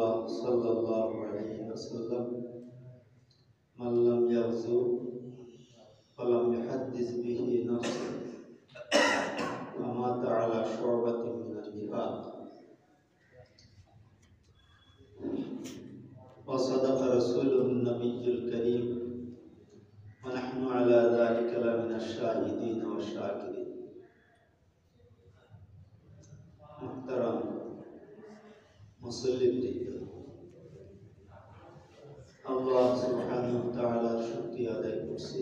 الله صلى الله عليه وسلم من لم يغزو ولم يحدث به نفسه فمات على شعبة من النفاق وصدق رسوله النبي الكريم ونحن على ذلك لمن الشاهدين والشاكرين محترم মুসল্লি আল্লাহ সুবহানাহু ওয়া তাআলার শুকরিয়া আদায় করছি।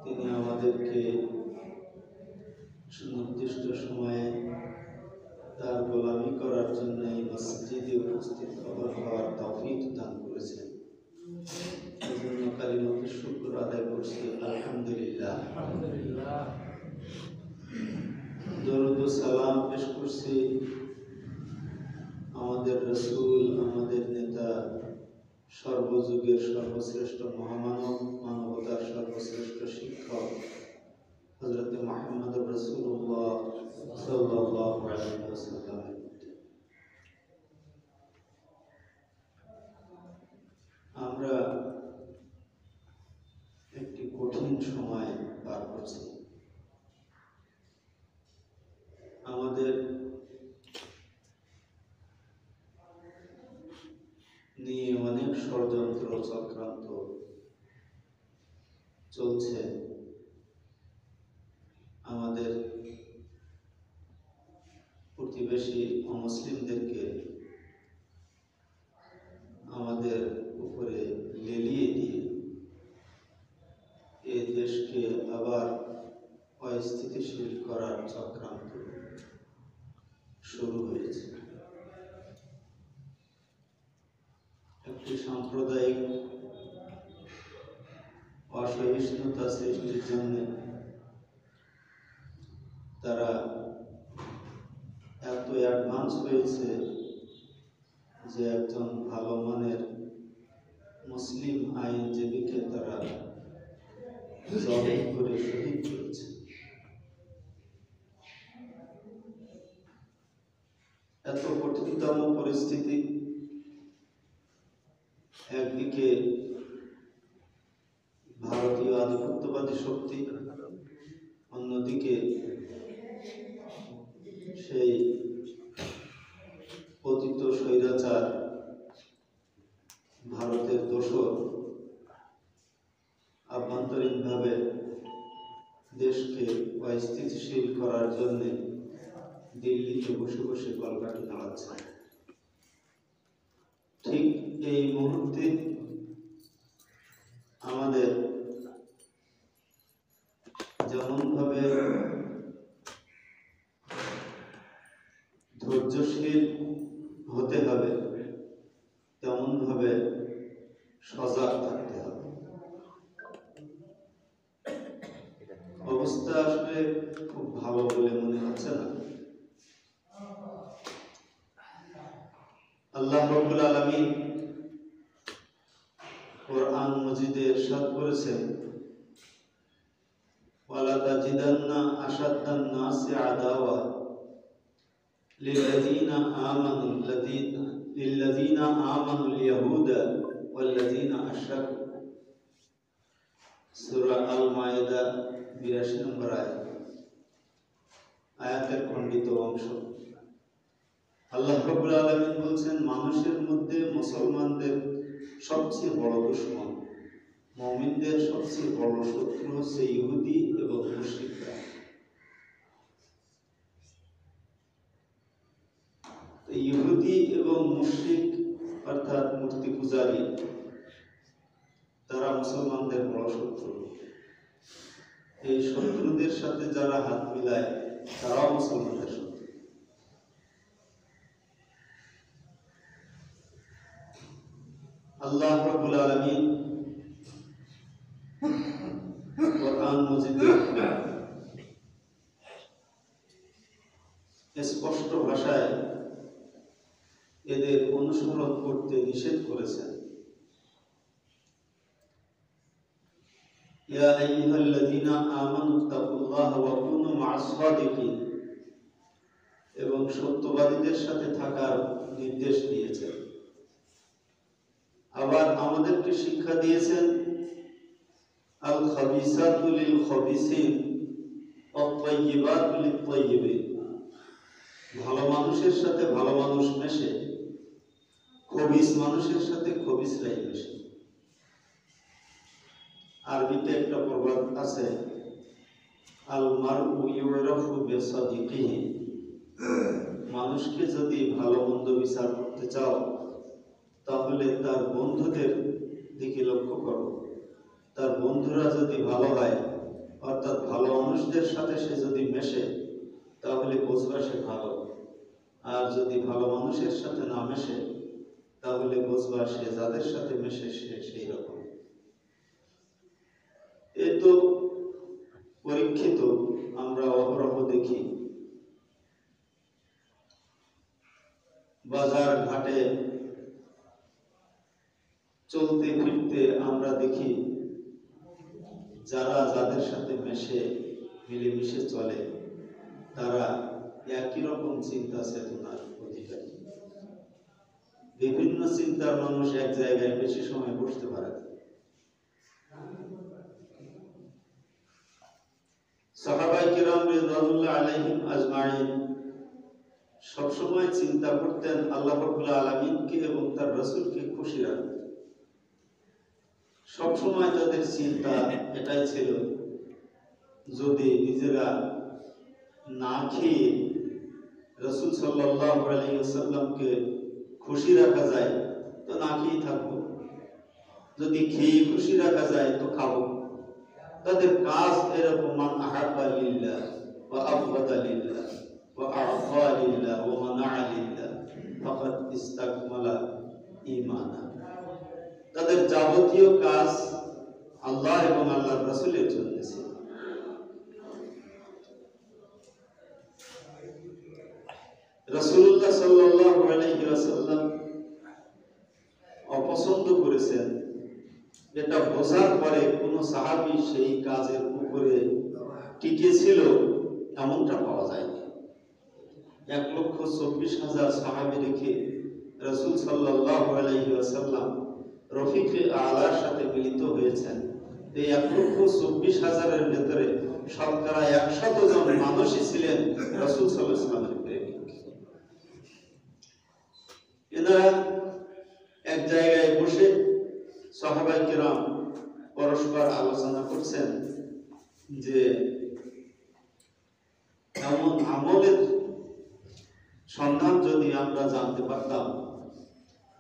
তিনি আমাদেরকে সুনির্দিষ্ট সময়ে তার গোলামি করার জন্য এই মসজিদে উপস্থিত হওয়ার তৌফিক দান করেছেন। এজন্য কালিমাতুশ শুকর আদায় করছি আলহামদুলিল্লাহ। দরুদ ও সালাম পেশ করছি আমাদের রাসূল, আমাদের নেতা, সর্বযুগের সর্বশ্রেষ্ঠ মহামানব, মানবতার সর্বশ্রেষ্ঠ শিক্ষক হযরত মুহাম্মদ রাসূলুল্লাহ সাল্লাল্লাহু আলাইহি ওয়াসাল্লাম। আমরা একটি কঠিন সময় পার করছি। আমাদের নিয়ে অনেক ষড়যন্ত্র চক্রান্ত চলছে। আমাদের প্রতিবেশী অমুসলিমদেরকে আমাদের উপরে লেলিয়ে দিয়ে এই দেশকে আবার অস্থিতিশীল করার চক্রান্ত শুরু হয়েছে। একটি সাম্প্রদায়িক অসহিষ্ণুতা সৃষ্টির জন্য তারা এত অ্যাডভান্স হয়েছে যে একজন ভালো মানের মুসলিম আইনজীবীকে তারা জবাই করে শহীদ করেছে। এত কঠিনতম পরিস্থিতি, একদিকে ভারতীয় আধিপত্যবাদী শক্তি, অন্যদিকে সেই পতিত স্বৈরাচার ভারতের দোসর আভ্যন্তরীণভাবে দেশকে অস্থিতিশীল করার জন্য দিল্লিতে বসে বসে কলকাঠি নাড়াচ্ছে। ঠিক এই মুহূর্তে আমাদের যেমনভাবে ধৈর্যশীল হতে হবে, তেমনভাবে সজাগ থাকতে হবে। অবস্থা আসলে খুব ভালো বলে মনে হচ্ছে না। আল্লাহ রাব্বুল আলামিন কোরআন মাজিদে ইরশাদ করেছেন, ওয়ালা তাজিদান্না আশাদ্দান নাসি আদাওয়া লিল্লাযীনা আমানুল ইয়াহুদা ওয়াল্লাযীনা আশরাকু। সূরা আল মায়েদা 82 নম্বর আয়াতের খণ্ডিত অংশ। আল্লাহ রাব্বুল আলামিন বলছেন, মানুষের মধ্যে মুসলমানদের সবচেয়ে বড় দুশমন, মুমিনদের সবচেয়ে বড় শত্রু হচ্ছে ইহুদি এবং মুশরিকরা। ইহুদি এবং মুশরিক অর্থাৎ মূর্তি পূজারী, তারা মুসলমানদের বড় শত্রু। এই শত্রুদের সাথে যারা হাত মিলায় তারাও মুসলমানদের শত্রু। আল্লাহ রাব্বুল আলামিন কোরআন মাজিদে স্পষ্ট ভাষায় এদের অনুসরণ করতে নিষেধ করেছেন। ইয়া আইয়ুহাল্লাযীনা আমানুত্তাকুল্লাহা ওয়া কুনু মা'আস সাদিকিন, এবং সত্যবাদীদের সাথে থাকার আবার আমাদেরকে শিক্ষা দিয়েছেন আল খাবিসাতু লিল খাবিসিন ওয়াত তাইয়্যিবাতু লিত তাইয়্যিবিন। ভালো মানুষের সাথে ভালো মানুষ মেশে, খবিস মানুষের সাথে খবিসরাই মেশে। আরবিতে একটা প্রবাদ আছে, আল মারউ ইউরাফু বিসাদিকিহি। মানুষকে যদি ভালো মন্দ বিচার করতে চাও তাহলে তার বন্ধুদের দিকে লক্ষ্য করো। তার বন্ধুরা যদি ভালো হয়, অর্থাৎ ভালো মানুষদের সাথে সে যদি মেশে, তাহলে বুঝবা সে ভালো। আর যদি ভালো মানুষের সাথে না মেশে, তাহলে বুঝবা সে যাদের সাথে মেশে সে সেই রকম। এ তো পরীক্ষিত, আমরা অহরহ দেখি। বাজার ঘাটে চলতে ফিরতে আমরা দেখি যারা যাদের সাথে মেশে, মিলেমিশে চলে, তারা একই রকম চিন্তা চেতনার অধিকারী। বিভিন্ন চিন্তার মানুষ এক জায়গায় বেশি সময় বসতে পারে। সাহাবায়ে কিরাম রিদওয়ানুল্লাহ আলাইহিম আজমাইন সবসময় চিন্তা করতেন আল্লাহ রাব্বুল আলামিনকে এবং তার রাসূলকে খুশি রাখতে। সবসময় তাদের চিন্তা এটাই ছিল, যদি নিজেরা না খেয়ে রাসূল সাল্লাল্লাহু আলাইহি ওয়াসাল্লামকে খুশি রাখা যায় তো না খেয়ে থাকবো, যদি খেয়ে খুশি রাখা যায় তো খাবো। তাদের কাজ এরকম, মান আহাব্বা লিল্লাহ ওয়া আবগাদা লিল্লাহ ওয়া আ'তা লিল্লাহ ওয়া মানা'a লিল্লাহ ফাকাদ ইসতাকমালা ঈমানা। তাদের যাবতীয় কাজ আল্লাহ এবং আল্লাহর রাসূলের জন্য ছিল। রাসূলুল্লাহ সাল্লাল্লাহু আলাইহি ওয়াসাল্লাম অপছন্দ করেছেন, এটা বোঝার পরে কোন সাহাবী সেই কাজের উপরে টিকে ছিল এমনটা পাওয়া যায়নি। 1,24,000 সাহাবী রেখে রাসূল সাল্লাল্লাহু আলাইহি ওয়াসাল্লাম রফিকে আলার সাথে মিলিত হয়েছেন। এই 1,24,000 এর ভেতরে শতকরা 100 জন মানুষই ছিলেন রাসূল সাল্লাল্লাহু আলাইহি ওয়াসাল্লামের প্রেমিক। এনারা এক জায়গায় বসে সাহাবায়ে কিরাম পরস্পর আলোচনা করছেন যে এমন আমলের সন্ধান যদি আমরা জানতে পারতাম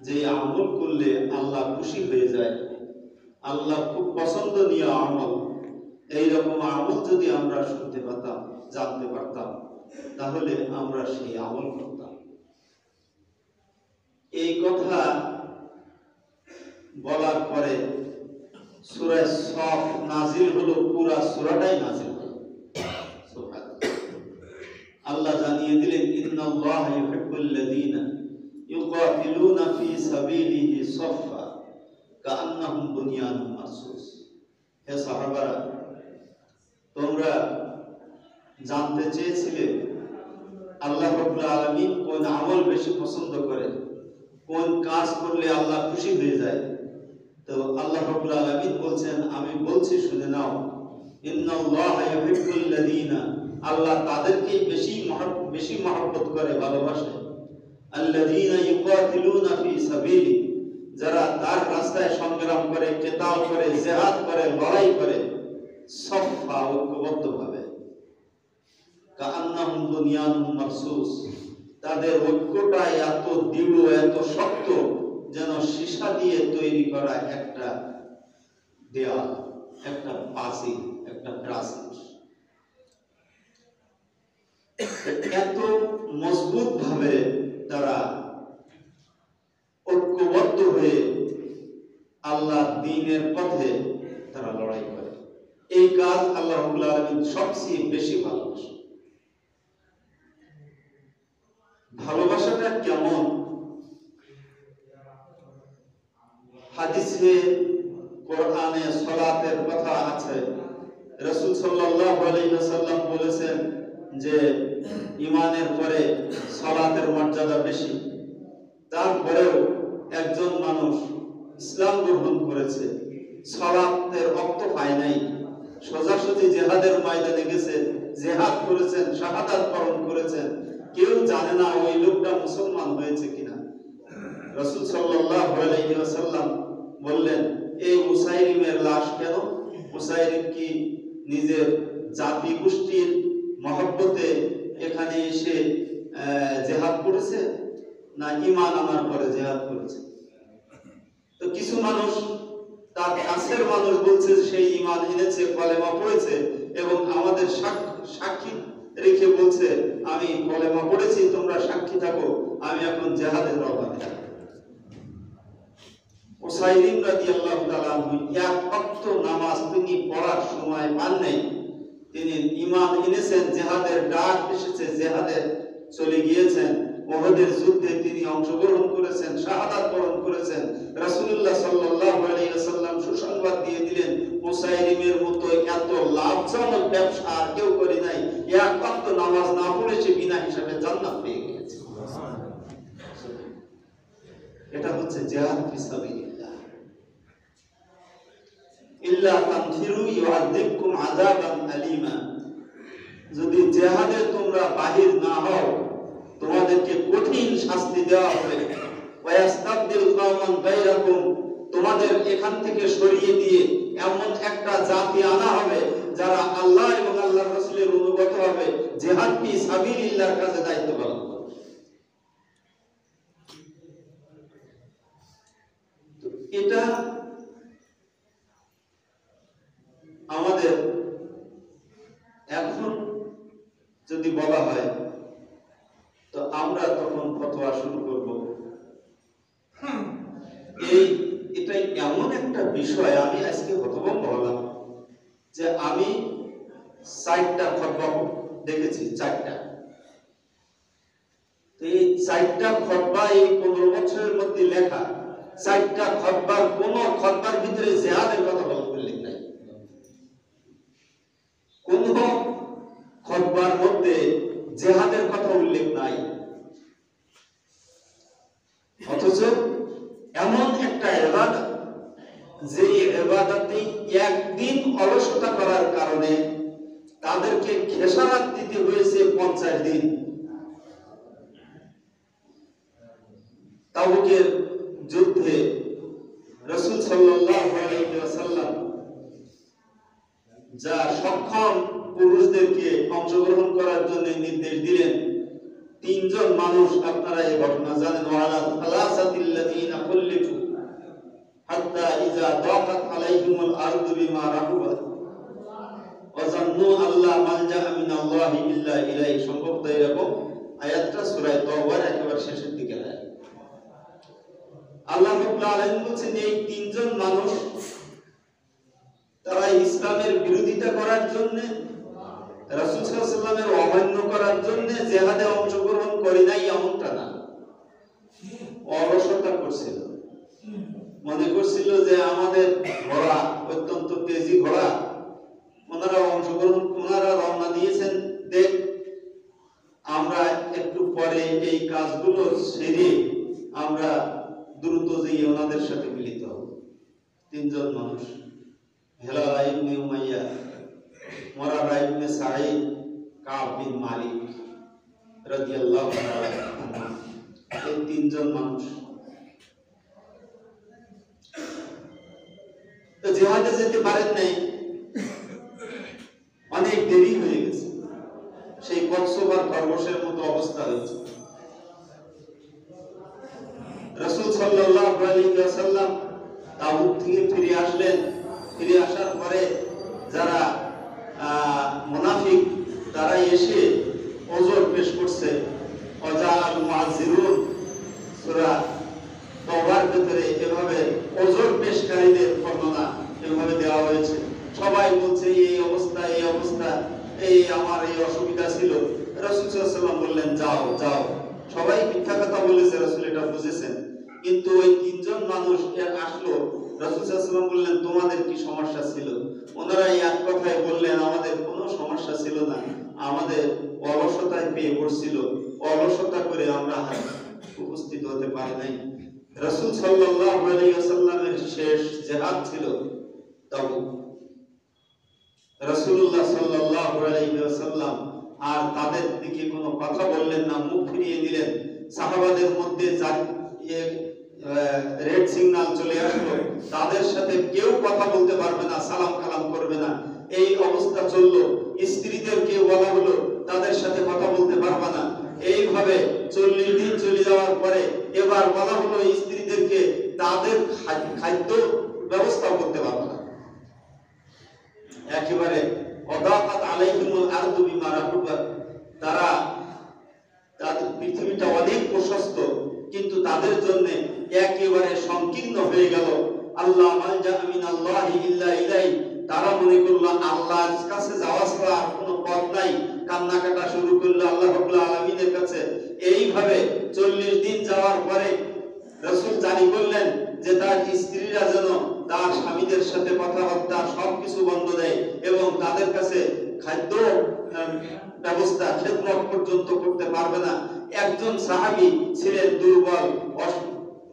যে আমল করলে আল্লাহ খুশি হয়ে যায়, আল্লাহ খুব পছন্দনীয় আমল, এইরকম আমল যদি আমরা শুনতে পারতাম, জানতে পারতাম, তাহলে আমরা সেই আমল করতাম। এই কথা বলার পরে সূরা সফ নাজিল হলো, পুরা সূরাটাই নাজিল হলো। আল্লাহ জানিয়ে দিলেন, ইন্নাল্লাহা ইউহিব্বুল্লাযীনা ইউকাতিলুনা ফী সাবিলিহি সাফফা কাআন্নাহুম বুনিয়ানুম মারসুস। হে সাহাবারা, তোমরা জানতে চেয়েছিলে আল্লাহ রাব্বুল আলামিন কোন আমল বেশি পছন্দ করেন, কোন কাজ করলে আল্লাহ খুশি হয়ে যায়। তো আল্লাহ রাব্বুল আলামিন বলছেন, আমি বলছি শুনে নাও, ইন্নাল্লাহা ইউহিব্বুল্লাযীনা, আল্লাহ তাদেরকে বেশি মহব্বত করে, ভালোবাসে, আল্লাযীনা ইউকাতিলুনা ফী সাবিলি, যারা তার রাস্তায় সংগ্রাম করে, কিতাল করে, জিহাদ করে, লড়াই করে, সাফা ঐক্যবদ্ধভাবে, কাআন্নাহুম বুনিয়ানুম মারসুস, তাদের ঐক্যটা এত দৃঢ়, এত শক্ত, যেন সীসা দিয়ে তৈরি করা একটা দেওয়াল, একটা পাঁচিল, একটা প্রাচীর। এত মজবুত ভাবে তারা ঐক্যবদ্ধ হয়ে আল্লাহ দ্বীনের পথে তারা লড়াই করে। এই কাজ আল্লাহ রাব্বুল আলামিন সবচেয়ে বেশি ভালোবাসেন। ভালোবাসাটা কেমন? হাদিসে কোরআনে সালাতের কথা আছে। রাসূল সাল্লাল্লাহু আলাইহি ওয়াসাল্লাম বলেছেন যে ঈমানের পরে সালাতের মর্যাদা বেশি। তারপরেও একজন মানুষ ইসলাম গ্রহণ করেছে, সালাতের রক্ত পায় নাই, সোজাসুজি জিহাদের ময়দানে গেছে, জিহাদ করেছেন, শাহাদাত বরণ করেছেন, কেউ জানে না ওই লোকটা মুসলমান হয়েছে কিনা। রাসূল সাল্লাল্লাহু আলাইহি ওয়াসাল্লাম বললেন, এই মুসাইলিমের লাশ কেন? মুসাইলিম কি নিজের জাতি গোষ্ঠীর মহব্বতে এখানে এসে জিহাদ করেছে, না ঈমান আনার পরে জিহাদ করেছে? তো কিছু মানুষ, তার কাছের মানুষ বলছে সেই ঈমান এনেছে, কলেমা পড়েছে এবং আমাদের সাক্ষী রেখে বলছে আমি কলেমা পড়েছি, তোমরা সাক্ষী থাকো, আমি এখন জিহাদে রওনা দিলাম। মুসাইলিম রাদিয়াল্লাহু তাআলা এক ওয়াক্ত নামাজ তিনি পড়ার সময় পান নাই। তিনি ঈমান এনেছেন, জিহাদের ডাক এসেছে, জিহাদে চলে গিয়েছেন, উহুদের যুদ্ধে তিনি অংশগ্রহণ করেছেন, শাহাদাত বরণ করেছেন। রাসূলুল্লাহ সাল্লাল্লাহু আলাইহি ওয়াসাল্লাম সুসংবাদ দিয়ে দিলেন, মুসাইলিমের মতো এত লাভজনক ব্যবসা আর কেউ করে নাই, এক ওয়াক্ত নামাজ না পড়ে সে বিনা হিসাবে জান্নাত পেয়ে গেছে। এটা হচ্ছে জিহাদ ফি সাবিলিল্লাহ। ইল্লা তানফিরু ইউআযিবকুম আযাবান আলীমা, যদি জিহাদে তোমরা বাহির না হও তোমাদেরকে কঠিন শাস্তি দেওয়া হবে। ওয়ায়াস্তাবদিল কওমান গায়রাকুম, তোমাদের এখান থেকে সরিয়ে দিয়ে এমন একটা জাতি আনা হবে যারা আল্লাহ এবং আল্লাহর রাসূলের অনুগত হবে, জিহাদ ফি সাবিলিল্লাহর কাজে দায়িত্ব পালন করবে। তো এটা আমাদের এখন যদি বলা হয় তো আমরা তখন ফতোয়া শুরু করব। এটাই এমন একটা বিষয়, আমি আজকে হতভম্ব হলাম যে আমি 4টা ফতোয়া দেখেছি, 4টা। এই 4টা ফতোয়া এই 15 বছরের মধ্যে লেখা, 4টা ফতোয়ার কোন ফতোয়ার ভিতরে জিহাদের কথা উল্লেখ নাই। কোন ফতোয়ার মধ্যে জিহাদের কথা উল্লেখ নাই। অথচ এমন একটা ইবাদত, যে ইবাদতে একদিন অলসতা করার কারণে তাদেরকে খেসারত দিতে হয়েছে 50 দিন। তাবুকের যুদ্ধে রাসূল সাল্লাল্লাহু আলাইহি ওয়াসাল্লাম যা সক্ষম পুরুষদেরকে অংশগ্রহণ করার জন্য নির্দেশ দিলেন। 3 জন মানুষ, আপনারা এই ঘটনা জানেন, ওয়ালা সালাসাতিল্লাযিনা খুল্লিফু হাত্তা ইযা দাকাত আলাইহিমুল আরদু বিমা রাহুবাত ওয়া যান্নু আল্লা মালজা মিনাল্লাহি ইল্লা ইলাইহি। সম্ভবত এরকম আয়াতটা সূরা তাওবার একেবারে শেষের দিকে আয়াত। আল্লাহ রাব্বুল আলামিন বলেন, এই 3 জন মানুষ তারা ইসলামের বিরোধিতা করার জন্য, রাসূল সাল্লাল্লাহু আলাইহি ওয়াসাল্লামের অমান্য করার জন্য জিহাদে অংশগ্রহণ করে নাই এমনটা না, অলসতা করছিল। মনে করছিল যে আমাদের ঘোড়া অত্যন্ত তেজি ঘোড়া, ওনারা রওনা দিয়েছেন, দেখ আমরা একটু পরে এই কাজগুলো সেরে আমরা দ্রুত যেয়ে ওনাদের সাথে মিলিত হব। 3 জন মানুষ, হেলাল ইবনে উমাইয়া, মুরারা ইবনে সাঈদ, কাব বিন মালিক রাদিয়াল্লাহু তাআলা, এই 3 জন মানুষ তো জিহাদে যেতে পারেন নাই, অনেক দেরি হয়ে গেছে, সেই কচ্ছপার খরগোশের মতো অবস্থা হয়েছে। রাসূল সাল্লাল্লাহু আলাইহি ওয়াসাল্লাম তাবুক থেকে ফিরে আসলেন। ফিরে আসার পরে যারা মুনাফিক তারা এসে ওজর পেশ করছে, ওয়াজাল মুআযজিরুন, সূরা তাওবার ভিতরে এভাবে ওজর পেশকারীদের বর্ণনা এভাবে দেওয়া হয়েছে। সবাই বলছে এই অবস্থা, এই অবস্থা, এই আমার এই অসুবিধা ছিল। রাসূল সাল্লাল্লাহু আলাইহি ওয়াসাল্লাম বললেন, যাও যাও। সবাই মিথ্যা কথা বলেছে, রাসূল এটা বুঝেছেন। কিন্তু ওই 3 জন মানুষ আসলো, রাসূল সাল্লাল্লাহু আলাইহি ওয়াসাল্লাম বললেন, তোমাদের কি সমস্যা ছিল? ওনারা এক কথায় বললেন, আমাদের কোনো সমস্যা ছিল না, আমাদের অলসতায় পেয়ে পড়ছিল, অলসতা করে আমরা উপস্থিত হতে পারি নাই। রাসূল সাল্লাল্লাহু আলাইহি ওয়াসাল্লামের শেষ জিহাদ ছিল তাবুক। রাসূলুল্লাহ সাল্লাল্লাহু আলাইহি ওয়াসাল্লাম আর তাদের দিকে কোনো কথা বললেন না, মুখ ফিরিয়ে নিলেন। সাহাবাদের মধ্যে রেড সিগন্যাল চলে আসলো, তাদের সাথে কেউ কথা বলতে পারবে না, সালাম কালাম করবে না। এই অবস্থা চললো। স্ত্রীদেরকে বলা হলো তাদের সাথে কথা বলতে পারবে না। এইভাবে 40 দিন চলে যাওয়ার পরে এবার বলা হলো স্ত্রীদেরকে তাদের খাদ্য ব্যবস্থা করতে পারবে না। একেবারে অদাকাত আলাইহিমুল আরদু বিমা রাহুবাত, তাদের পৃথিবীটা অনেক প্রশস্ত কিন্তু তাদের জন্য একেবারে সংকীর্ণ হয়ে গেল। আল্লাহ মালজা মিনাল্লাহি ইল্লা ইলাইহি, তারা মনে করলো আল্লাহর কাছে যাওয়া ছাড়া আর কোনো পথ নাই। কান্নাকাটা শুরু করলো আল্লাহ রাব্বুল আলামিনের কাছে। এইভাবে 40 দিন যাওয়ার পরে রাসূল জারি করলেন যে তার স্ত্রীরা যেন তার স্বামীদের সাথে কথাবার্তা সবকিছু বন্ধ দেয় এবং তাদের কাছে খাদ্য ব্যবস্থা খেদমত পর্যন্ত করতে পারবে না। একজন সাহাবী ছিলেন দুর্বল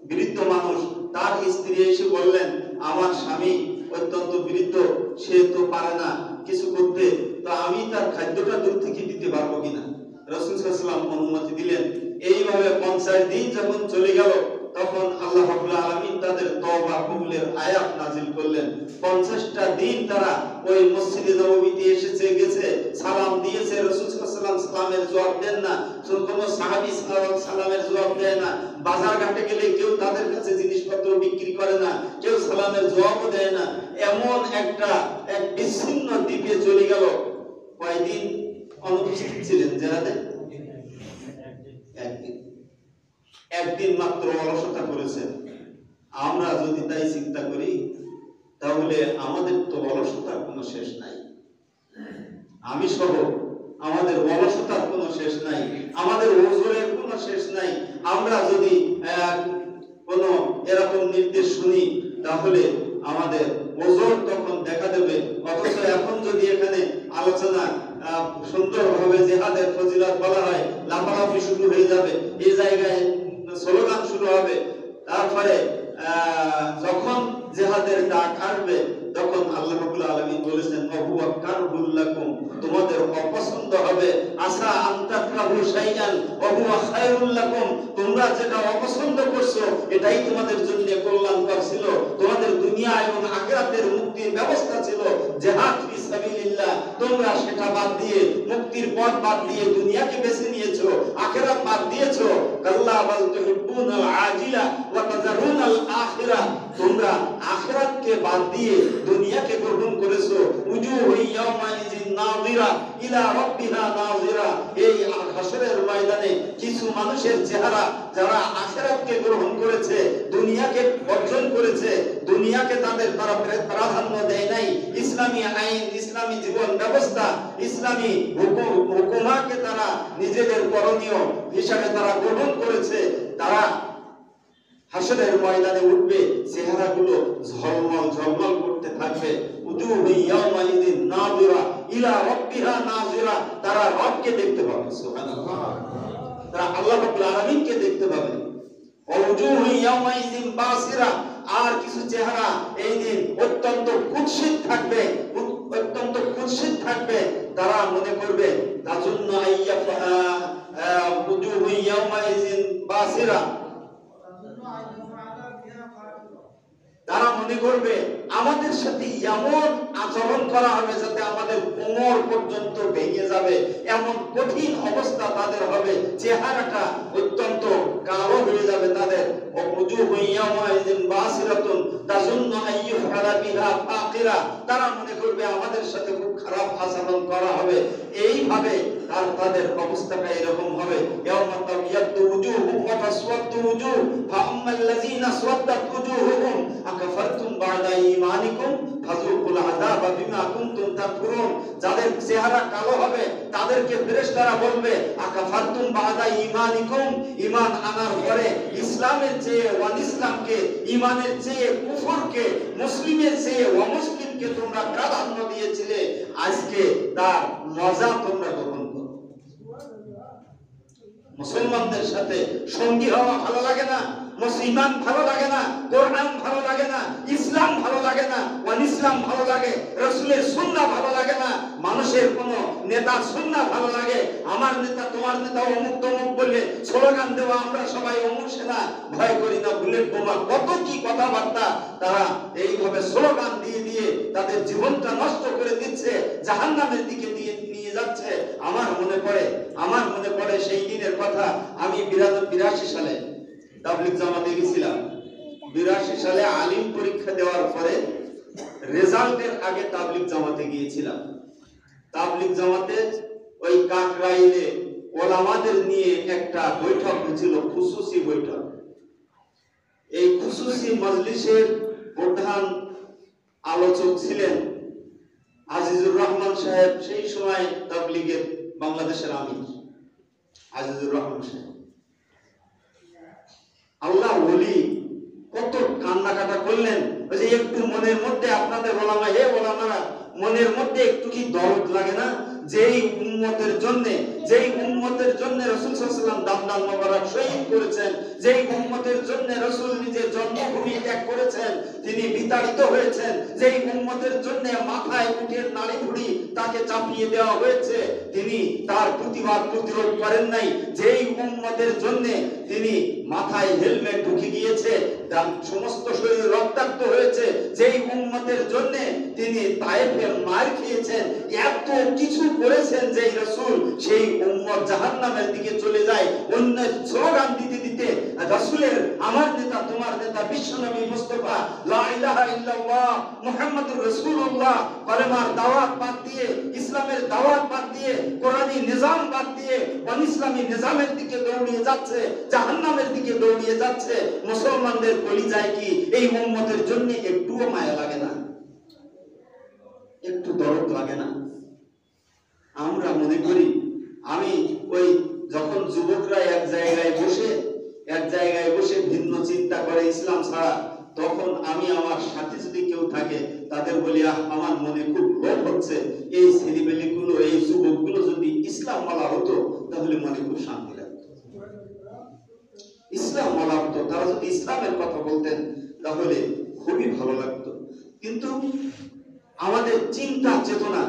বৃদ্ধ মানুষ, তার স্ত্রী এসে বললেন আমার স্বামী অত্যন্ত বৃদ্ধ, সে তো পারে না কিছু করতে, তো আমি তার খাদ্যটা দূর থেকে দিতে পারবো কিনা। রাসূল সাল্লাল্লাহু আলাইহি ওয়াসাল্লাম অনুমতি দিলেন। এইভাবে 50 দিন যখন চলে গেল তখন আল্লাহ রাব্বুল আলামিন তাদের তওবা কবুলের আয়াত নাযিল করলেন। 50টা দিন তারা ওই মসজিদে নববীতে এসেছে গেছে, সালাম দিয়েছে, রাসূল সাল্লাল্লাহু আলাইহি ওয়াসাল্লাম সালামের জবাব দেন না, কোন সাহাবী সালামের জবাব দেয় না। বাজার ঘাটে গেলে কেউ তাদের কাছে জিনিসপত্র বিক্রি করে না, কেউ সালামের জবাবও দেয় না। এমন এক বিচ্ছিন্ন দ্বীপে চলে গেল। কয়দিন অনুপস্থিত ছিলেন জেহাদে? একদিন মাত্র অলসতা করেছেন। আমরা যদি তাই চিন্তা করি তাহলে আমাদের তো অলসতার কোনো শেষ নাই। আমি সহ আমাদের অলসতার কোনো শেষ নাই, আমাদের ওজরের কোনো শেষ নাই। আমরা যদি কোনো এরকম নির্দেশ শুনি তাহলে আমাদের ওজর তখন দেখা দেবে। অথচ এখন যদি এখানে আলোচনা সুন্দরভাবে জিহাদের ফজিলত বলা হয়, লাফালাফি শুরু হয়ে যাবে, এই জায়গায় স্লোগান শুরু হবে। তারপরে যখন জিহাদের ডাক আসবে তখন আল্লাহ রাব্বুল আলামিন বলেছেন ওয়া কারহুল লাকুম, তোমাদের অপছন্দ হবে। আসা আন তাকরাহু শাইআন ওয়া হুয়া খায়রুল লাকুম, তোমরা যেটা অপছন্দ করছো এটাই তোমাদের জন্য কল্যাণকর ছিল। তোমাদের দুনিয়া এবং আখিরাতের মুক্তির ব্যবস্থা ছিল জিহাদ ফি সাবিলিল্লাহ, তোমরা সেটা বাদ দিয়ে মুক্তির পথ বাদ দিয়ে দুনিয়াকে বেছে নিয়েছো, আখিরাত বাদ দিয়েছো। কাল্লা বাল তুহিব্বুনাল আজিলা ওয়া তাযারুনাল আখিরা, তোমরা আখিরাতকে বাদ দিয়ে দুনিয়াকে গ্রহণ করেছো। উজুহু ইয়াওমাইযিন নাযিরা ইলা রাব্বিহা নাযিরা, এই হাসরের ময়দানে কিছু মানুষের চেহারা যারা আখিরাতকে গ্রহণ করেছে, দুনিয়াকে বর্জন করেছে, দুনিয়াকে তারা প্রাধান্য দেয় নাই, ইসলামী আইন, ইসলামী জীবন ব্যবস্থা, ইসলামী হুকুমাকে তারা নিজেদের করণীয় হিসাবে তারা গ্রহণ করেছে, তারা হাসরের ময়দানে উঠবে, চেহারাগুলো ঝলমল ঝলমল করতে থাকবে। উজুহু ইয়াওমাইযিন নাযিরা ইলা রাব্বিহা নাযিরা, তারা রবকে দেখতে পাবে। সুবহানাল্লাহ, তারা আল্লাহ রাব্বুল আলামিনকে দেখতে পাবে। উজুহু ইয়াওমাইযিন বাসিরা, আর কিছু চেহারা এই দিন অত্যন্ত কুৎসিত থাকবে, অত্যন্ত কুৎসিত থাকবে। তারা মনে করবে তাজুন্নু আইয়াফা উজুহু ইয়াওমাইযিন বাসিরা, তারা মনে করবে আমাদের সাথে এমন আচরণ করা হবে যাতে আমাদের কোমর পর্যন্ত ভেঙে যাবে, এমন কঠিন অবস্থা তাদের হবে, চেহারাটা অত্যন্ত কালো হয়ে যাবে তাদের। তারা মনে করবে আমাদের সাথে খুব খারাপ আচরণ করা হবে। এইভাবে তাদের অবস্থাটা এরকম হবে। যাদের চেহারা কালো হবে তাদেরকে ফেরেশতারা বলবে আকাফারতুম বাদা ঈমানিকুম, ঈমান আনার পরে ইসলামের চেয়ে অনিসলামকে, ঈমানের চেয়ে কুফরকে, মুসলিমের চেয়ে অমুসলিমকে তোমরা প্রাধান্য দিয়েছিলে, আজকে তার মজা তোমরা গ্রহণ করো। মুসলমানদের সাথে সঙ্গী হওয়া ভালো লাগে না, মুসলমান ভালো লাগে না, কোরআন ভালো লাগে না, ইসলাম ভালো লাগে না, ইসলাম ভালো লাগে, রাসূলের সুন্নাহ ভালো লাগে না, মানুষের কোন নেতা সুন্নাহ ভালো লাগে, আমার নেতা তোমার নেতা অমুক তমুক বলে স্লোগান দেওয়া, আমরা সবাই অমুক সেনা ভয় করি না, বুলেট বোমা, কত কি কথাবার্তা তারা এইভাবে স্লোগান দিয়ে দিয়ে তাদের জীবনটা নষ্ট করে দিচ্ছে, জাহান্নামের দিকে নিয়ে যাচ্ছে। আমার মনে পড়ে সেই দিনের কথা। আমি 82 সালে তাবলিগ জামাতে গেছিলাম। 82 সালে আলিম পরীক্ষা দেওয়ার পরে রেজাল্টের আগে তাবলিগ জামাতে গিয়েছিলাম। তাবলিগ জামাতে ওই কাকরাইলে ওলামাদের নিয়ে একটা বৈঠক হয়েছিল, খুসুসি বৈঠক। এই খুসুসি মজলিসের প্রধান আলোচক ছিলেন আজিজুর রহমান সাহেব, সেই সময় তাবলিগের বাংলাদেশের আমির আজিজুর রহমান সাহেব। আল্লাহ ওলি কত কান্নাকাটা করলেন, ওই যে একটু মনের মধ্যে আপনাদের ওলামা, হে ওলামারা, মনের মধ্যে একটু কি দরদ লাগে না? যেই উম্মতের জন্য রাসূল সাল্লাল্লাহু আলাইহি ওয়াসাল্লাম দাম মোবারক শহীদ করেছেন, যেই উম্মতের জন্য রাসূল নিজের জন্মভূমি ত্যাগ করেছেন, তিনি বিতাড়িত হয়েছেন, যেই উম্মতের জন্য মাথায় উটের নাড়ি ভুড়ি তাকে চাপিয়ে দেওয়া হয়েছে, তিনি তার প্রতিরোধ করেন নাই, যেই উম্মতের জন্য তিনি মাথায় হেলমেট ঢুকে গিয়েছে, তার সমস্ত শরীর রক্তাক্ত হয়েছে, যেই উম্মতের জন্য তিনি তায়েফে মার খেয়েছেন, এত কিছু করেছেন যেই রাসূল, সেই উম্মত জাহান্নামের দিকে চলে যায়। অন্য স্লোগান দিতে দিতে রাসূলের, আমার নেতা তোমার নেতা বিশ্বনবী মুস্তাফা লা ইলাহা ইল্লাল্লাহ মুহাম্মাদুর রাসূলুল্লাহ কলেমার দাওয়াত বাদ দিয়ে, ইসলামের দাওয়াত বাদ দিয়ে, কোরআনী নিজাম বাদ দিয়ে ইসলামী নিজামের দিকে দৌড়িয়ে যাচ্ছে, জাহান্নামের দিকে দৌড়িয়ে যাচ্ছে। মুসলমানদের কলিজায় কি এই উম্মতের জন্য একটুও মায়া লাগে না? একটু দরদ লাগে না? আমরা মনে করি, আমি ওই যখন যুবকরা এক জায়গায় বসে ভিন্ন চিন্তা করে ইসলাম ছাড়া, তখন আমি আমার সাথে যদি কেউ থাকে তাদের বলি, আমার মনে খুব লোভ হচ্ছে, এই ছেলেমেয়েগুলো, এই যুবকগুলো যদি ইসলাম মালা হতো তাহলে মনে খুব শান্তি লাগতো। ইসলাম মালা হতো, তারা যদি ইসলামের কথা বলতেন তাহলে খুবই ভালো লাগতো। কিন্তু আমাদের চিন্তা চেতনা,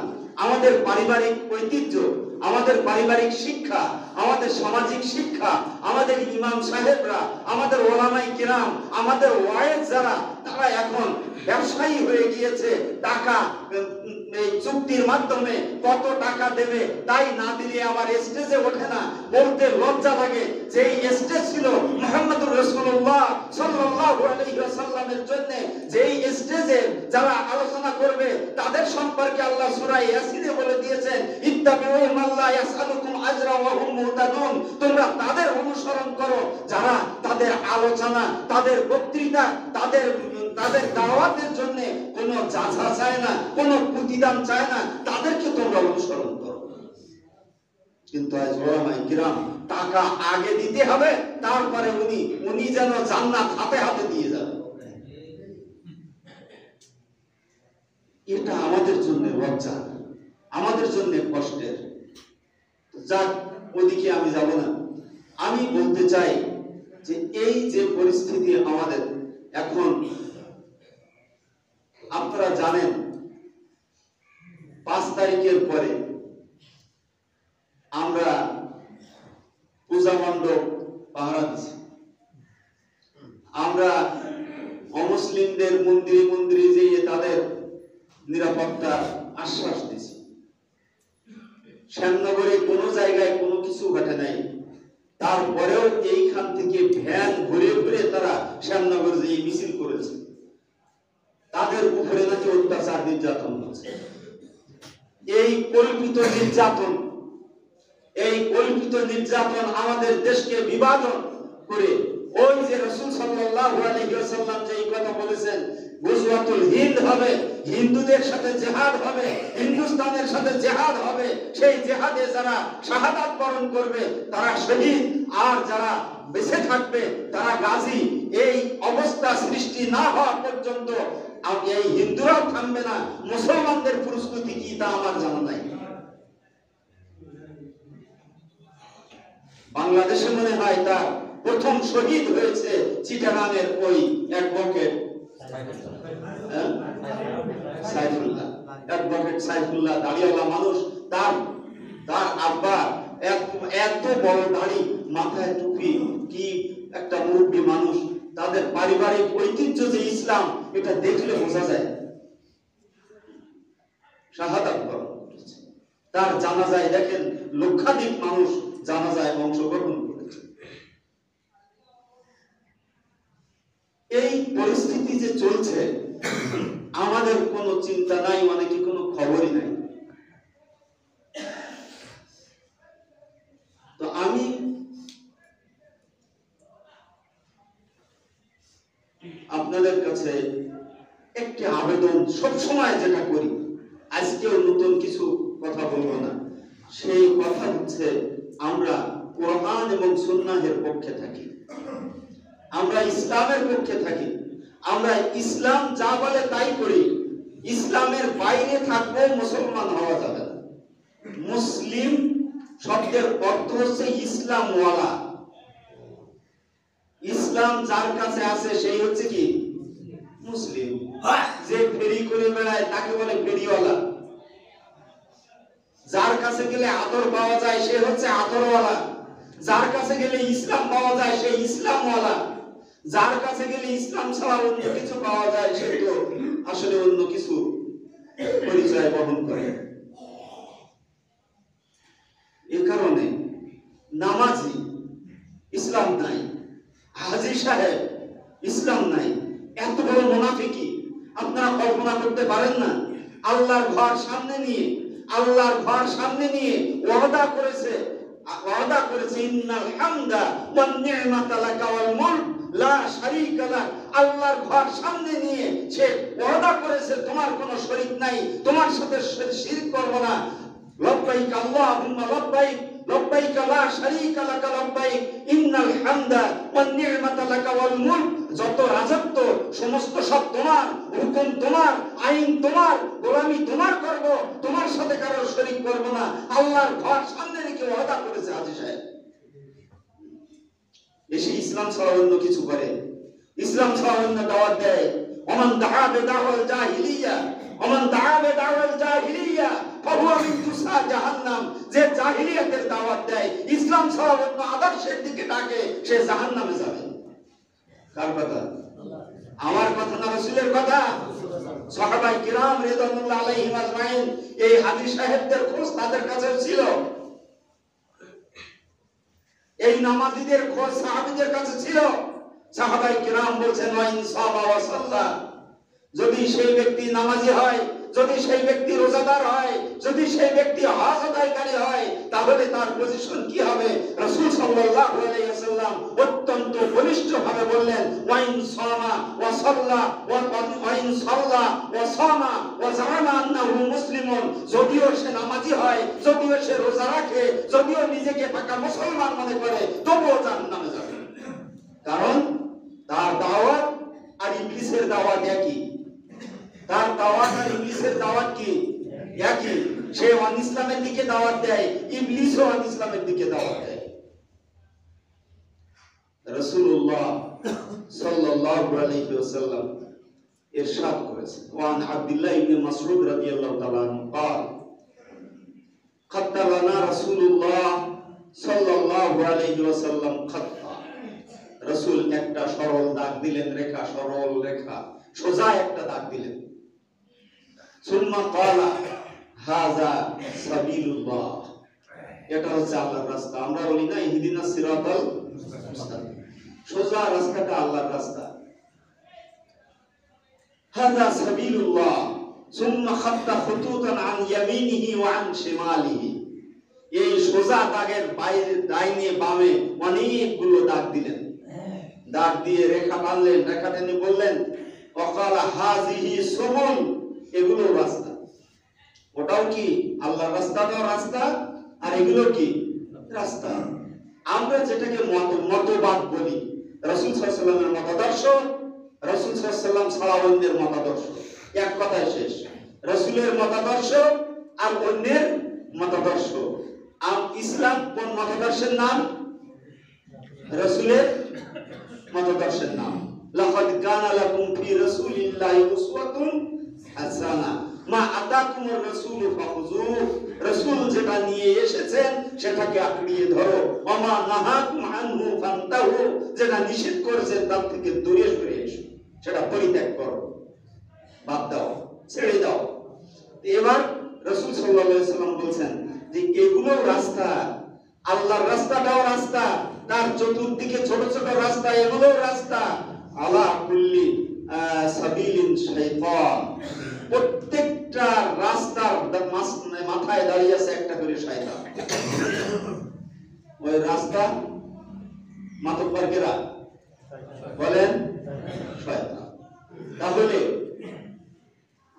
আমাদের পারিবারিক ঐতিহ্য, আমাদের পারিবারিক শিক্ষা, আমাদের সামাজিক শিক্ষা, আমাদের ইমাম সাহেবরা, আমাদের ওলামায়ে কেরাম, আমাদের ওয়াইজ যারা, তারা এখন ব্যবসায়ী হয়ে গিয়েছে। টাকা এই চুক্তির মাধ্যমে কত টাকা দেবে, তাই না দিলে আবার স্টেজে ওঠে না, বলতে লজ্জা লাগে। যেই স্টেজ ছিল মুহাম্মদুর রাসূলুল্লাহ সাল্লাল্লাহু আলাইহি ওয়াসাল্লামের জন্য, যেই স্টেজে যারা আলোচনা করবে তাদের সম্পর্কে আল্লাহ সূরা ইয়াসিনে বলে দিয়েছেন, ইত্তাবিউ মান লা ইয়াসআলুকুম আজরা ওয়া হুম মুহতাদুন, তোমরা তাদের অনুসরণ করো যারা তাদের আলোচনা, তাদের বক্তৃতা, তাদের দাওয়াতের জন্য কোনো যাচা চায় না, কোনো প্রতিদান চায় না, তাদেরকে তোমরা অনুসরণ করো। কিন্তু আজ ওলামায়ে কিরাম টাকা আগে দিতে হবে, তারপরে উনি যেন জান্নাত হাতে হাতে দিয়ে যাবে। এটা আমাদের জন্য লজ্জা, আমাদের জন্য কষ্টের। যাক, ওদিকে আমি যাব না। আমি বলতে চাই যে এই যে পরিস্থিতি আমাদের এখন, আপনারা জানেন 5 তারিখের পরে আমরা পূজা মণ্ডপ পাহারা দিচ্ছি। আমরা অমুসলিমদের মন্দিরে যেয়ে তাদের নিরাপত্তা আশ্বাস দিচ্ছি। শ্যামনগরে কোনো জায়গায় কোনো কিছু ঘটে নাই, তারপরেও এইখান থেকে ভ্যান ঘুরে ঘুরে তারা শ্যামনগর যেয়ে মিছিল করেছে। তাদের উপরে নাকি অত্যাচার নির্যাতন হচ্ছে। এই কল্পিত নির্যাতন আমাদের দেশকে বিভাজন করে, ওই যে রাসূল সাল্লাল্লাহু আলাইহি ওয়াসাল্লাম যে কথা বলেছেন, গুজওয়াতুল হিন্দ হবে, হিন্দুদের সাথে জিহাদ হবে, হিন্দুস্তানের সাথে জিহাদ হবে, সেই জিহাদে যারা শাহাদাত বরণ করবে তারা শহীদ, আর যারা বেঁচে থাকবে তারা গাজী। এই অবস্থা সৃষ্টি না হওয়া পর্যন্ত এই হিন্দুরাও থামবে না। মুসলমানদের প্রস্তুতি কি তা আমার জানা নাই। বাংলাদেশে মনে হয় তার প্রথম শহীদ হয়েছে চিটাগাংয়ের ওই অ্যাডভোকেট সাইফুল্লাহ, অ্যাডভোকেট সাইফুল্লাহ, দাড়িওয়ালা মানুষ। তার আব্বা এত বড় দাড়ি, মাথায় টুপি, কি একটা মুরব্বী মানুষ। তাদের পারিবারিক ঐতিহ্য যে ইসলাম, এটা দেখলে বোঝা যায়। শাহাদাত বরণ করেছে। তার জানাজায় দেখেন লক্ষাধিক মানুষ জানাজায় অংশগ্রহণ করেছে। এই পরিস্থিতি যে চলছে, আমাদের কোনো চিন্তা নাই, মানে কি কোনো খবরই নাই। তো আমি আপনাদের কাছে একটি আবেদন সবসময় যেটা করি, আজকেও নতুন কিছু কথা বলবো না, সেই কথা হচ্ছে আমরা কোরআন এবং সুন্নাহের পক্ষে থাকি, আমরা ইসলামের পক্ষে থাকি, আমরা ইসলাম যা বলে তাই করি। ইসলামের বাইরে থাকলে মুসলমান হওয়া যাবে না। মুসলিম শব্দের অর্থ হচ্ছে ইসলামওয়ালা। ইসলাম যার কাছে আছে সেই হচ্ছে কি মুসলিম। যে ফেরি করে বেড়ায় তাকে বলে ফেরিওয়ালা। যার কাছে গেলে আদর পাওয়া যায় সে হচ্ছে আদরওয়ালা। যার কাছে গেলে ইসলাম পাওয়া যায় সে ইসলামওয়ালা। যার কাছে গেলে ইসলাম ছাড়া অন্য কিছু পাওয়া যায় সে তো আসলে অন্য কিছু পরিচয় বহন করে। এ কারণে নামাজি ইসলাম নাই, হাজী সাহেব ইসলাম নাই, এত বড় মুনাফিকি আপনারা কল্পনা করতে পারেন না। আল্লাহর ঘর সামনে নিয়ে ওয়াদা করেছে ইন্নাল হামদা ওয়ান নি'মাতা লাকা ওয়াল মুলক লা শারীকা লাক। আল্লাহর ঘর সামনে নিয়ে সে ওয়াদা করেছে তোমার কোনো শরীক নাই, তোমার সাথে শিরক করব না। লব্বাইক আল্লাহুম্মা লব্বাইক লব্বাইক লা শারীকা লাক লব্বাইক ইন্নাল হামদা ওয়ান নি'মাতা লাকা ওয়াল মুলক। যত রাজত্ব সমস্ত সব তোমার, হুকুম তোমার, আইন তোমার, গোলামি তোমার করব, তোমার সাথে কারো শরীক করব না। আল্লাহর ঘর সামনে রেখে ওয়াদা করেছে হাজী সাহেব। এসে ইসলাম ছাড়া অন্য কিছু করে, ইসলাম ছাড়া অন্য দাওয়াত দেয়। ওমান দাআ বিদাওয়াল জাহিলিয়া ওমান দাআ বিদাওয়াল জাহিলিয়া ফাহুয়া মিন তুসা জাহান্নাম। যে জাহিলিয়াতের দাওয়াত দেয়, ইসলাম ছাড়া অন্য আদর্শের দিকে ডাকে, সে জাহান্নামে যাবে। কার কথা? আমার কথা না রাসূলের কথা? সাহাবায়ে কিরাম রিদওয়ানুল্লাহ আলাইহিম আজমাইন এই হাজী সাহেবদের খোঁজ তাদের কাছে ছিল। এই নামাজীদের খোঁজ সাহাবীদের কাছে ছিল। সাহাবায়ে কিরাম বলছেন ওয়া ইন সাবা ওয়া সাল্লা, যদি সেই ব্যক্তি নামাজি হয়, যদি সেই ব্যক্তি রোজাদার হয়, যদি সেই ব্যক্তি হজ আদায়কারী হয়, তাহলে তার পজিশন কি হবে? রাসূল সাল্লাল্লাহু আলাইহি ওয়াসাল্লাম অত্যন্ত বলিষ্ঠভাবে বললেন ওয়া ইন সামা ওয়া সাল্লা ওয়া ইন সাল্লা ওয়া সামা ওয়া জাআমা আন্নাহু মুসলিমুন। যদিও সে নামাজি হয়, যদিও সে রোজা রাখে, যদিও নিজেকে পাকা মুসলমান মনে করে, তবুও জাহান্নামে যাবে। কারণ তার দাওয়াত আর ইবলিসের দাওয়াত একই। তার দাওয়াত আর ইবলিসের দাওয়াত কি একই। সে ইসলামের দিকে দাওয়াত দেয়, ইবলিসও ইসলামের দিকে দাওয়াত দেয়। রাসূলুল্লাহ সাল্লাল্লাহু আলাইহি ওয়াসাল্লাম ইরশাদ করেছেন ওয়ান আব্দুল্লাহ ইবনে মাসউদ রাদিয়াল্লাহু তাআলা আনহু قال খাত্তালানা রাসূলুল্লাহ সাল্লাল্লাহু আলাইহি ওয়াসাল্লাম খাত্তা। রাসূল একটা সরল দাগ দিলেন, রেখা, সরল রেখা, সোজা একটা দাগ দিলেন। সুম্মা ক্বালা হাযা সাবিলুল্লাহ, এটা হচ্ছে আল্লাহর রাস্তা। আমরা বলি না ইহদিনাস সিরাতাল মুস্তাকিম, সোজা রাস্তাটা আল্লাহর রাস্তা। হাযা সাবিলুল্লাহ সুম্মা খাত্তা খুতুতান আন ইয়ামিনিহি ওয়া আন শিমালিহি। এই সোজা দাগের বাইরে ডাইনে বামে অনেকগুলো দাগ দিলেন। দাগ দিয়ে রেখা টানলেন, রেখা টেনে বললেন ওয়াকালা হাযিহি সুবুল, এগুলো রাস্তা। ওটাও কি আল্লাহর রাস্তাটাও রাস্তা, আর এগুলো কি রাস্তা। আমরা যেটাকে মতবাদ বলি, রাসূল সাল্লাল্লাহু আলাইহি ওয়াসাল্লামের মতাদর্শ, রাসূল সাল্লাল্লাহু আলাইহি ওয়াসাল্লাম ছাড়া অন্যের মতাদর্শ, এক কথায় শেষ। রাসূলের মতাদর্শ আর অন্যের মতাদর্শ। ইসলাম কোন মতাদর্শের নাম? রাসূলের মতাদর্শের নাম। লাকাদ কানা লাকুম ফি রাসূলিল্লাহি উসওয়াতুন হাসানাহ মা আতাকুমুর রাসূলু ফাখুযুহু, রাসূল যেটা নিয়ে এসেছেন সেটাকে আঁকড়িয়ে ধরো। ওয়া মা নাহাকুম আনহু ফান্তাহু, যেটা নিষেধ করেছেন তার থেকে দূরে সরে এসো, সেটা পরিত্যাগ করো, বাদ দাও, ছেড়ে দাও। এবার রাসূল সাল্লাল্লাহু আলাইহি সাল্লাম বলছেন যে এগুলো রাস্তা, আল্লাহর রাস্তাটাও রাস্তা, তার চতুর্দিকে ছোট ছোট রাস্তা, এগুলো রাস্তা। আলা কুল্লি সাবিলিন শাইতান, প্রত্যেকটা রাস্তার মাথায় দাঁড়িয়ে আছে একটা করে শয়তান। ওই রাস্তা মাতব্বর কেরা বলেন? শয়তান। তাহলে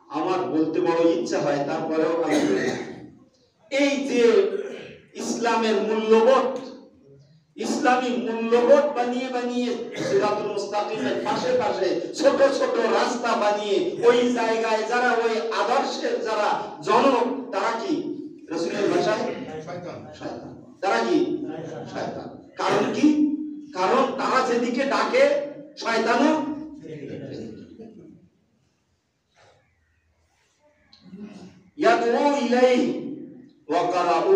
আমার বলতে বড় ইচ্ছা হয়, তারপরেও আমি বলি, এই যে ইসলামের মূল্যবোধ, ইসলামী মূল্যবোধ বানিয়ে বানিয়ে সিরাতুল মুস্তাকিমের পাশে পাশে ছোট ছোট রাস্তা বানিয়ে ওই জায়গায় যারা ওই আদর্শের যারা জনক, তারা কি রাসূলের ভাষায় শয়তান। শয়তান। তারা কি শয়তান। কারণ কি? কারণ তারা যেদিকে ডাকে শয়তানও ইয়াদউ ইলাইহি ওয়া কারাউ,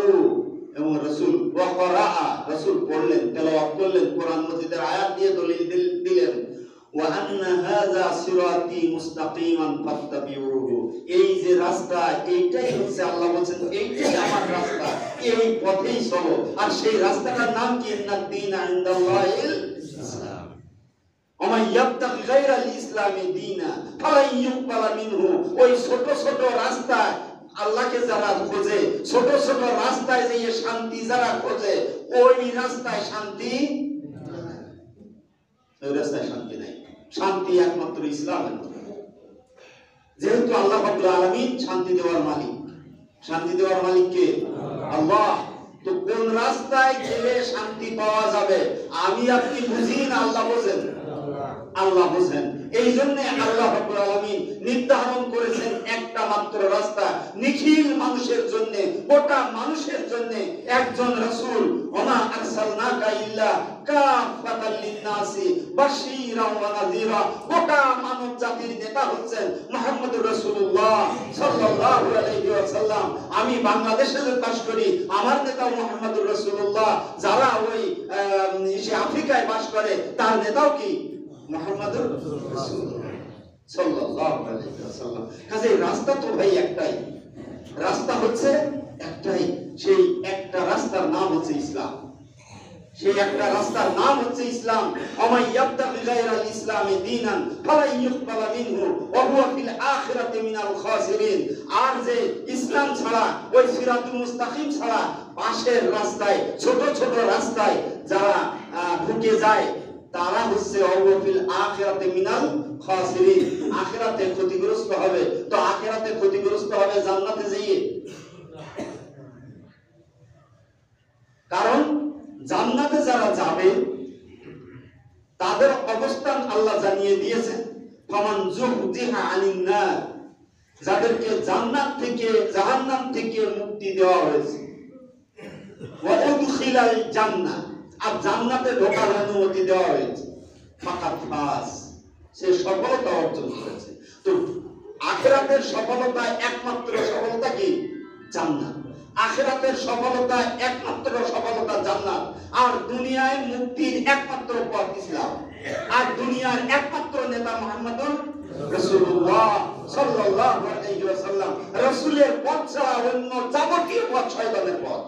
এবং রাসূল ওয়া কারা, রাসূল পড়লেন, তেলাওয়াত করলেন, কোরআন মাজিদের আয়াত দিয়ে দলিল দিলেন, ওয়া আন্না হাযা সিরাতি মুস্তাকিমান ফাত্তাবিউহু, এই যে রাস্তা, এইটাই হচ্ছে, আল্লাহ বলেন এইটাই আমার রাস্তা, এই পথেই চলো। আর সেই রাস্তাটার নাম কি? ইন্নাদ দীনা ইনদাল্লাহিল ইসলাম, ওয়া মান ইয়াবতাগি গায়রাল ইসলামি দীনা ফালা ইউকবালা মিনহু। ওই ছোট ছোট রাস্তা আল্লাহকে যারা খোঁজে, ছোট ছোট রাস্তায় যে শান্তি যারা খোঁজে, ওই রাস্তায় শান্তি, ওই রাস্তায় শান্তি নাই। শান্তি একমাত্র ইসলামের মধ্যে। যেহেতু আল্লাহ রাব্বুল আলামিন শান্তি দেওয়ার মালিক, শান্তি দেওয়ার মালিক কে? আল্লাহ। তো কোন রাস্তায় গেলে শান্তি পাওয়া যাবে আমি আপনি বুঝি না, আল্লাহ বোঝেন, আল্লাহ বোঝেন। এই জন্য আল্লাহ রাব্বুল আলামিন নির্ধারণ করেছেন একটা মাত্র রাস্তা নিখিল মানুষের জন্য, গোটা মানুষের জন্য একজন রাসূল। ওমা আরসালনাকা ইল্লা কাফাতাল লিন-নাসি বাশীরাও ওয়া নাযীরা। গোটা মানব জাতির নেতা হচ্ছেন মুহাম্মদুর রাসূলুল্লাহ সাল্লাল্লাহু আলাইহি ওয়াসাল্লাম। আমি বাংলাদেশে বাস করি, আমার নেতা মুহাম্মদুর রাসূলুল্লাহ। যারা ওই আফ্রিকায় বাস করে, তার নেতাও কি? মুহাম্মদুর রাসূলুল্লাহ সাল্লাল্লাহু আলাইহি ওয়াসাল্লাম। কাজে রাস্তা তো ভাই একটাই, রাস্তা হচ্ছে একটাই, সেই একটা রাস্তার নাম হচ্ছে ইসলাম, সেই একটা রাস্তার নাম হচ্ছে ইসলাম। ওমাই ইয়াবতাগি গায়রাল ইসলামি দীনান ফালা ইউকবালা মিনহু ওয়া হুয়া ফিল আখিরাতি মিনাল খাসিরিন। আর যে ইসলাম ছাড়া, ওই সিরাতুল মুস্তাকিম ছাড়া পাশের রাস্তায়, ছোট ছোট রাস্তায় যারা ঢুকে যায়, তারা হচ্ছে অবফিল আখিরাতে মিনাল খাসিরিন, আখিরাতে ক্ষতিগ্রস্ত হবে। তো আখিরাতে ক্ষতিগ্রস্ত হবে জান্নাতে যেয়ে, কারণ জান্নাতে যারা যাবে তাদের অবস্থান আল্লাহ জানিয়ে দিয়েছেন। ফামান যুহজিহা আনিন নার, যাদেরকে জান্নাত থেকে, জাহান্নাম থেকে মুক্তি দেওয়া হয়েছে, ওয়া উদখিলাল জান্নাহ, আর জান্নাতে ঢোকার অনুমতি দেওয়া হয়েছে, ফাকাত ফাস, সে সফলতা অর্জন করেছে। তো আখিরাতের সফলতা, একমাত্র সফলতা কি? জান্নাত। আখিরাতের সফলতা, একমাত্র সফলতা জান্নাত। আর দুনিয়ায় মুক্তির একমাত্র পথ ইসলাম। আর দুনিয়ার একমাত্র নেতা মুহাম্মদুর রাসূলুল্লাহ সাল্লাল্লাহু আলাইহি ওয়াসাল্লাম। রাসূলের পথ ছাড়া অন্য যাবতীয় পথ শয়তানের পথ।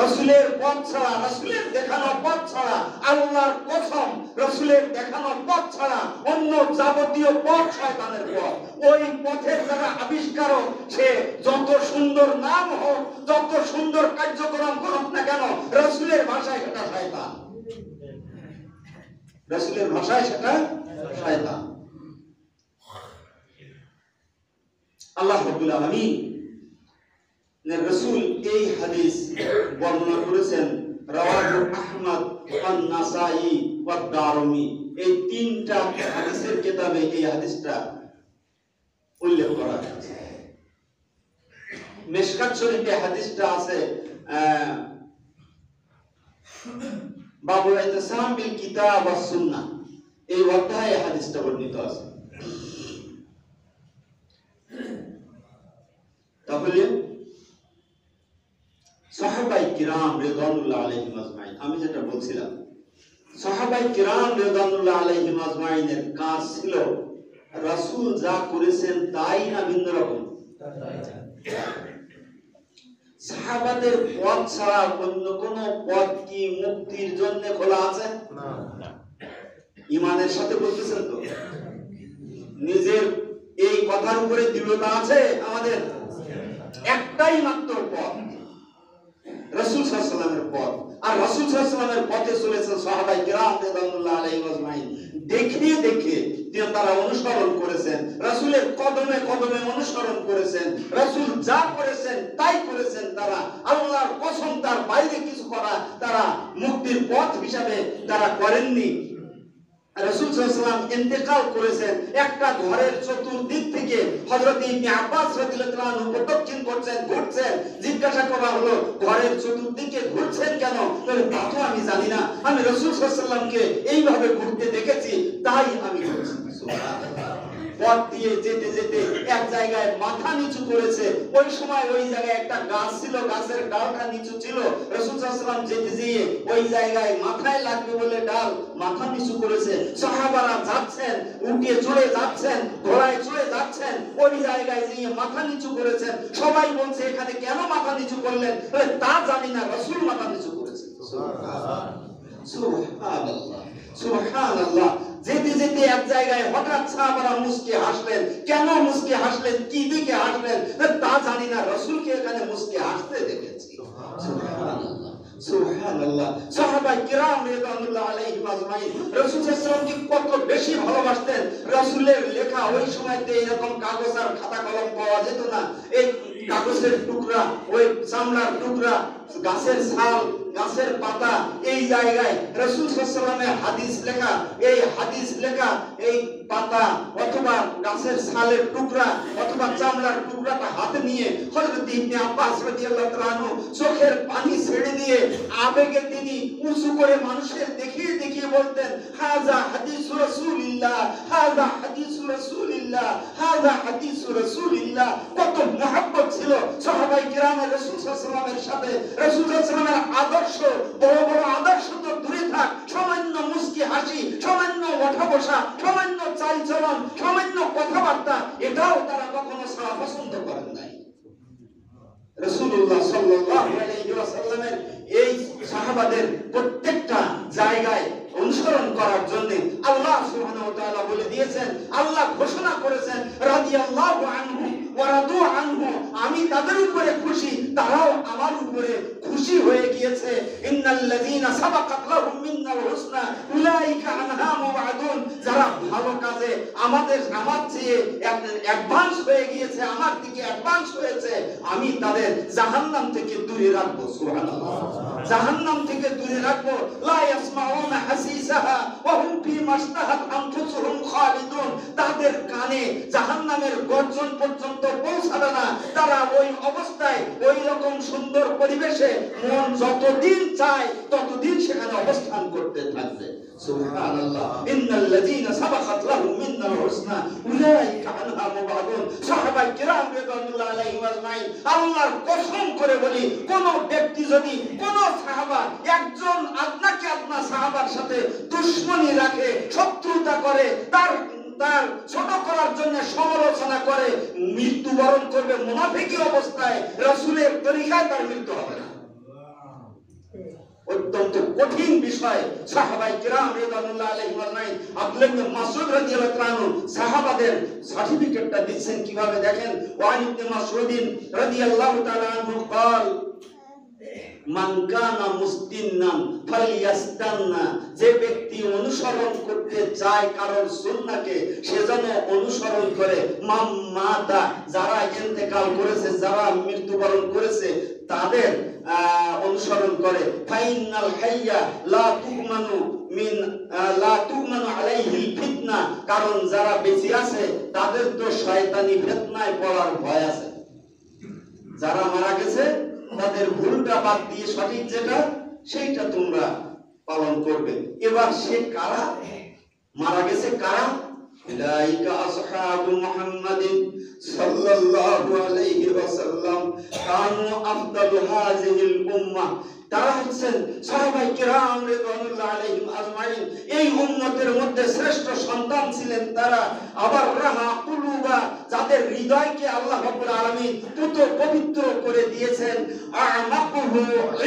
রাসূলের পথ ছাড়া, রাসূলের দেখানো পথ ছাড়া, আল্লাহর কসম, রাসূলের দেখানো পথ ছাড়া অন্য যাবতীয় পথ শয়তানের পথ। ওই পথের যারা আবিষ্কারক, সে যত সুন্দর নাম হোক, যত সুন্দর কার্যক্রম করুক না কেন, রাসূলের ভাষায় সেটা শয়তান, রাসূলের ভাষায় সেটা শয়তান। আল্লাহ রাব্বুল আলামিন রাসূল এই হাদিস বর্ণনা করেছেন, রাওয়াহু আহমদ ওয়া নাসাই ওয়া দারমি। এই তিনটা হাদিসের কিতাবে এই হাদিসটা উল্লেখ করা আছে। মিশকাত শরীফে হাদিসটা আছে বাবুল ইতিসাম বিল কিতাব ওয়াস সুন্নাহ, এই অধ্যায়ে হাদিসটা বর্ণিত আছে। তাহলে সাহাবায়ে কিরাম রিদওয়ানুল্লাহ আলাইহিম আজমাইন, আমি যেটা বলছিলাম, সাহাবায়ে কিরাম রিদওয়ানুল্লাহ আলাইহিম আজমাইনের কাজ ছিল রাসূল যা করেছেন তাই না ভিন্ন রকম? সাহাবাদের পথ ছাড়া অন্য কোন পথ কি মুক্তির জন্য খোলা আছে? না। ঈমানের সাথে বলতেছেন তো? নিজের এই কথার উপরে দৃঢ়তা আছে আমাদের? একটাই মাত্র পথ, রাসূল সাল্লাল্লাহু আলাইহি ওয়াসাল্লামের পথ। আর রাসূল সাল্লাল্লাহু আলাইহি ওয়াসাল্লামের পথে চলেছেন সাহাবায়ে কিরাম রাদিয়াল্লাহু আলাইহিম আজমাইন। দেখে দেখে তারা অনুসরণ করেছেন, রাসূলের কদমে কদমে অনুসরণ করেছেন, রাসূল যা করেছেন তাই করেছেন তারা। আল্লাহর কসম, তার বাইরে কিছু করা তারা মুক্তির পথ হিসাবে তারা করেননি। রাসূল সাল্লাল্লাহু আলাইহি ওয়াসাল্লাম ইন্তেকাল করেছেন, একটা ঘরের চতুর্দিক থেকে হযরত ইবনে আব্বাস রাদিয়াল্লাহু আনহু প্রদক্ষিণ করছেন, ঘুরছেন। জিজ্ঞাসা করা হলো, ঘরের চতুর্দিকে ঘুরছেন কেন? বলে, তা তো আমি জানি না, আমি রাসূল সাল্লাল্লাহু আলাইহি ওয়াসাল্লামকে এইভাবে ঘুরতে দেখেছি, তাই আমি ঘুরছি। সুবহানাল্লাহ। পথ দিয়ে যেতে যেতে এক জায়গায় মাথা নিচু করেছে। ওই সময় ওই জায়গায় একটা গাছ ছিল, গাছের ডালটা নিচু ছিল। রাসূল সাল্লাল্লাহু আলাইহি ওয়াসাল্লাম যেতে যেয়ে ওই জায়গায় মাথায় লাগবে বলে ডাল মাথা নিচু করেছে। সাহাবারা যাচ্ছেন, উঠে চলে যাচ্ছেন, ঘোড়ায় চলে যাচ্ছেন, ওই জায়গায় গিয়ে মাথা নিচু করেছেন। সবাই বলছে, এখানে কেন মাথা নিচু করলেন? বলে, তা জানি না, রাসূল মাথা নিচু করেছেন। সুবহানাল্লাহ, সুবহানাল্লাহ, সুবহানাল্লাহ। যেতে যেতে এক জায়গায় হঠাৎ সাহাবারা মুস্কি হাসলেন। কেন মুস্কি হাসলেন, কি দিকে হাসলেন তা জানি না, রাসূলকে এখানে মুস্কি হাসতে দেখেছি। সুবহানাল্লাহ, সুবহানাল্লাহ। সাহাবায়ে কিরাম রাদিয়াল্লাহু আলাইহিম আজমাইন রাসূল সাল্লাল্লাহু আলাইহি ওয়াসাল্লামকে কত বেশি ভালোবাসতেন। রাসূলের লেখা ওই সময়তে এরকম কাগজ আর খাতা কলম পাওয়া যেত না। এই কাগজের টুকরা, ওই চামড়ার টুকরা, গাছের ছাল, গাছের পাতা, এই জায়গায় রাসূল সাল্লাল্লাহু আলাইহি ওয়াসাল্লামের হাদিস লেখা, এই হাদিস লেখা এই পাতা অথবা গাছের ছালের টুকরা অথবা চামড়ার টুকরাটা হাতে নিয়ে হযরত ইবনে আব্বাস রাদিয়াল্লাহু তাআলা আনহু চোখের পানি ছেড়ে দিয়ে আবেগে তিনি উঁচু করে মানুষের দেখিয়ে দেখিয়ে বলতেন, হাযা হাদিসু রাসূলিল্লাহ, হাযা হাদিসু রাসূলিল্লাহ, হাযা হাদিসু রাসূলিল্লাহ। কত মহব্বত ছিল সাহাবায়ে কিরামের রাসূল সাল্লাল্লাহু আলাইহি ওয়াসাল্লামের সাথে। রাসূল সাল্লাল্লাহু আলাইহি ওয়াসাল্লামের আদর্শ, বড় বড় আদর্শ তো দূরে থাক, সামান্য মুস্কি হাসি, সামান্য ওঠা বসা, সামান্য চাল চলন, সামান্য কথাবার্তা, এটাও তারা কখনো সারা পছন্দ করেন নাই। রাসূলুল্লাহ সাল্লাল্লাহু আলাইহি ওয়াসাল্লামের এই সাহাবাদের প্রত্যেকটা জায়গায় অনুসরণ করার জন্য আল্লাহ সুবহানাহু ওয়া তাআলা বলে দিয়েছেন, আল্লাহ ঘোষণা করেছেন, রাদিয়াল্লাহু আনহু ওয়া রাদু আনহু, আমি তাদের উপরে খুশি, তারাও আমার উপরে খুশি হয়ে গিয়েছে। ইন্নাল্লাযীনা সাবাকাত লাহুম মিন্নাল হুসনা উলাইকা আনহা মুবাদুন, যারা ভালো কাজে আমার চেয়ে অ্যাডভান্স হয়ে গিয়েছে, আমার দিকে অ্যাডভান্স হয়েছে, আমি তাদের জাহান্নাম থেকে দূরে রাখবো। সুবহানাল্লাহ। জাহান্নাম থেকে দূরে রাখবো। লা ইয়াসমাউনা হাসিসাহা ওয়া হুম ফি মাশতাহাত আনফুসুহুম খালিদুন, তাদের কানে জাহান্নামের গর্জন পর্যন্ত পৌঁছাবে না। তারা ওই অবস্থায়, ওই রকম সুন্দর পরিবেশে মন যতদিন চায় ততদিন সেখানে অবস্থান করতে থাকবে। সুবহানাল্লাহ। ইন্নাল্লাযীনা সাবাকাত লাহুম মিন্নাল হুসনা উলাইকা আনহা মুবাদুন। সাহাবায়ে কিরাম রাদিয়াল্লাহু আলাইহিম আজমাইন, আল্লাহর কসম করে বলি, কোন ব্যক্তি যদি, কোন সাহাবা একজন আপনাকে আপনার সাহাবার সাথে দুশমনি রাখে, শত্রুতা করে, তার ছোট করার জন্য সমালোচনা করে, মৃত্যুবরণ করবে মুনাফিকি অবস্থায়, রাসূলের তরিকায় তার মৃত্যু হবে না। অত্যন্ত কঠিন বিষয়। সাহাবায়ে কিরাম রাদিয়াল্লাহু আলাইহিম আজমাইন, আব্দুল্লাহ ইবনে মাসউদ রাদিয়াল্লাহু তাআলা সাহাবাদের সার্টিফিকেটটা দিচ্ছেন কিভাবে দেখেন। ওয়ান ইবনে মাসউদিন রাদিয়াল্লাহু তাআলা আনহু قال মান কানা মুস্তিন্নান ফালিয়াস্তান্না, যে ব্যক্তি অনুসরণ করতে চায় কারোর সুন্নাহকে, সে যেন অনুসরণ করে। মাম্মাতা, যারা ইন্তেকাল করেছে, যারা মৃত্যুবরণ করেছে, তাদের অনুসরণ করে। ফাইনাল হাইয়া লা তুমানু আলাইহিল ফিতনা, কারণ যারা বেঁচে আছে তাদের তো শয়তানি ফিতনায় পড়ার ভয় আছে। যারা মারা গেছে তাদের ভুলটা বাদ দিয়ে সঠিক যেটা, সেইটা তোমরা পালন করবে। এবার সে কারা মারা গেছে? কারা? উলাইকা আসহাবু মুহাম্মাদিন সাল্লাল্লাহু আলাইহি ওয়াসাল্লাম কানু আফদালু হাযিহিল উম্মাহ। তারা হচ্ছেন সাহাবায়ে কিরাম রিদওয়ানুল্লাহি আলাইহিম আজমাইন। এই উম্মতের মধ্যে শ্রেষ্ঠ সন্তান ছিলেন তারা। আবার রাহা কুলুবা, যাদের হৃদয়কে আল্লাহ রাব্বুল আলামিন পুত পবিত্র করে দিয়েছেন। আমাকুহু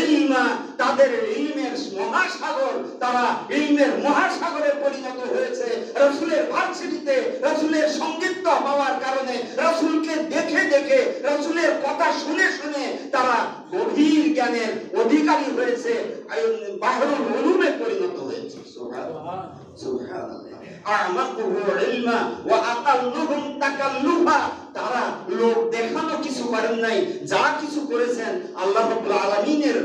ইলমা, তাদের ইলমের মহাসাগর, তারা ইলমের মহাসাগরে পরিণত হয়েছে। রাসূলের ভার্সিটিতে রাসূলের সঙ্গীত হওয়ার কারণে, রাসূলকে দেখে দেখে, রাসূলের কথা শুনে শুনে তারা গভীর জ্ঞানের অধিকারী হয়েছে, বাহরুল উলুমে পরিণত হয়েছে। সুবহানাল্লাহ সুবহানাল্লাহ। আমাকুহু ইলমা ওয়া আকাল্লুহুম তাকাল্লুফা, তারা লোক দেখানো কিছু করেন নাই, যা কিছু করেছেন আল্লাহ রাব্বুল আলামিনের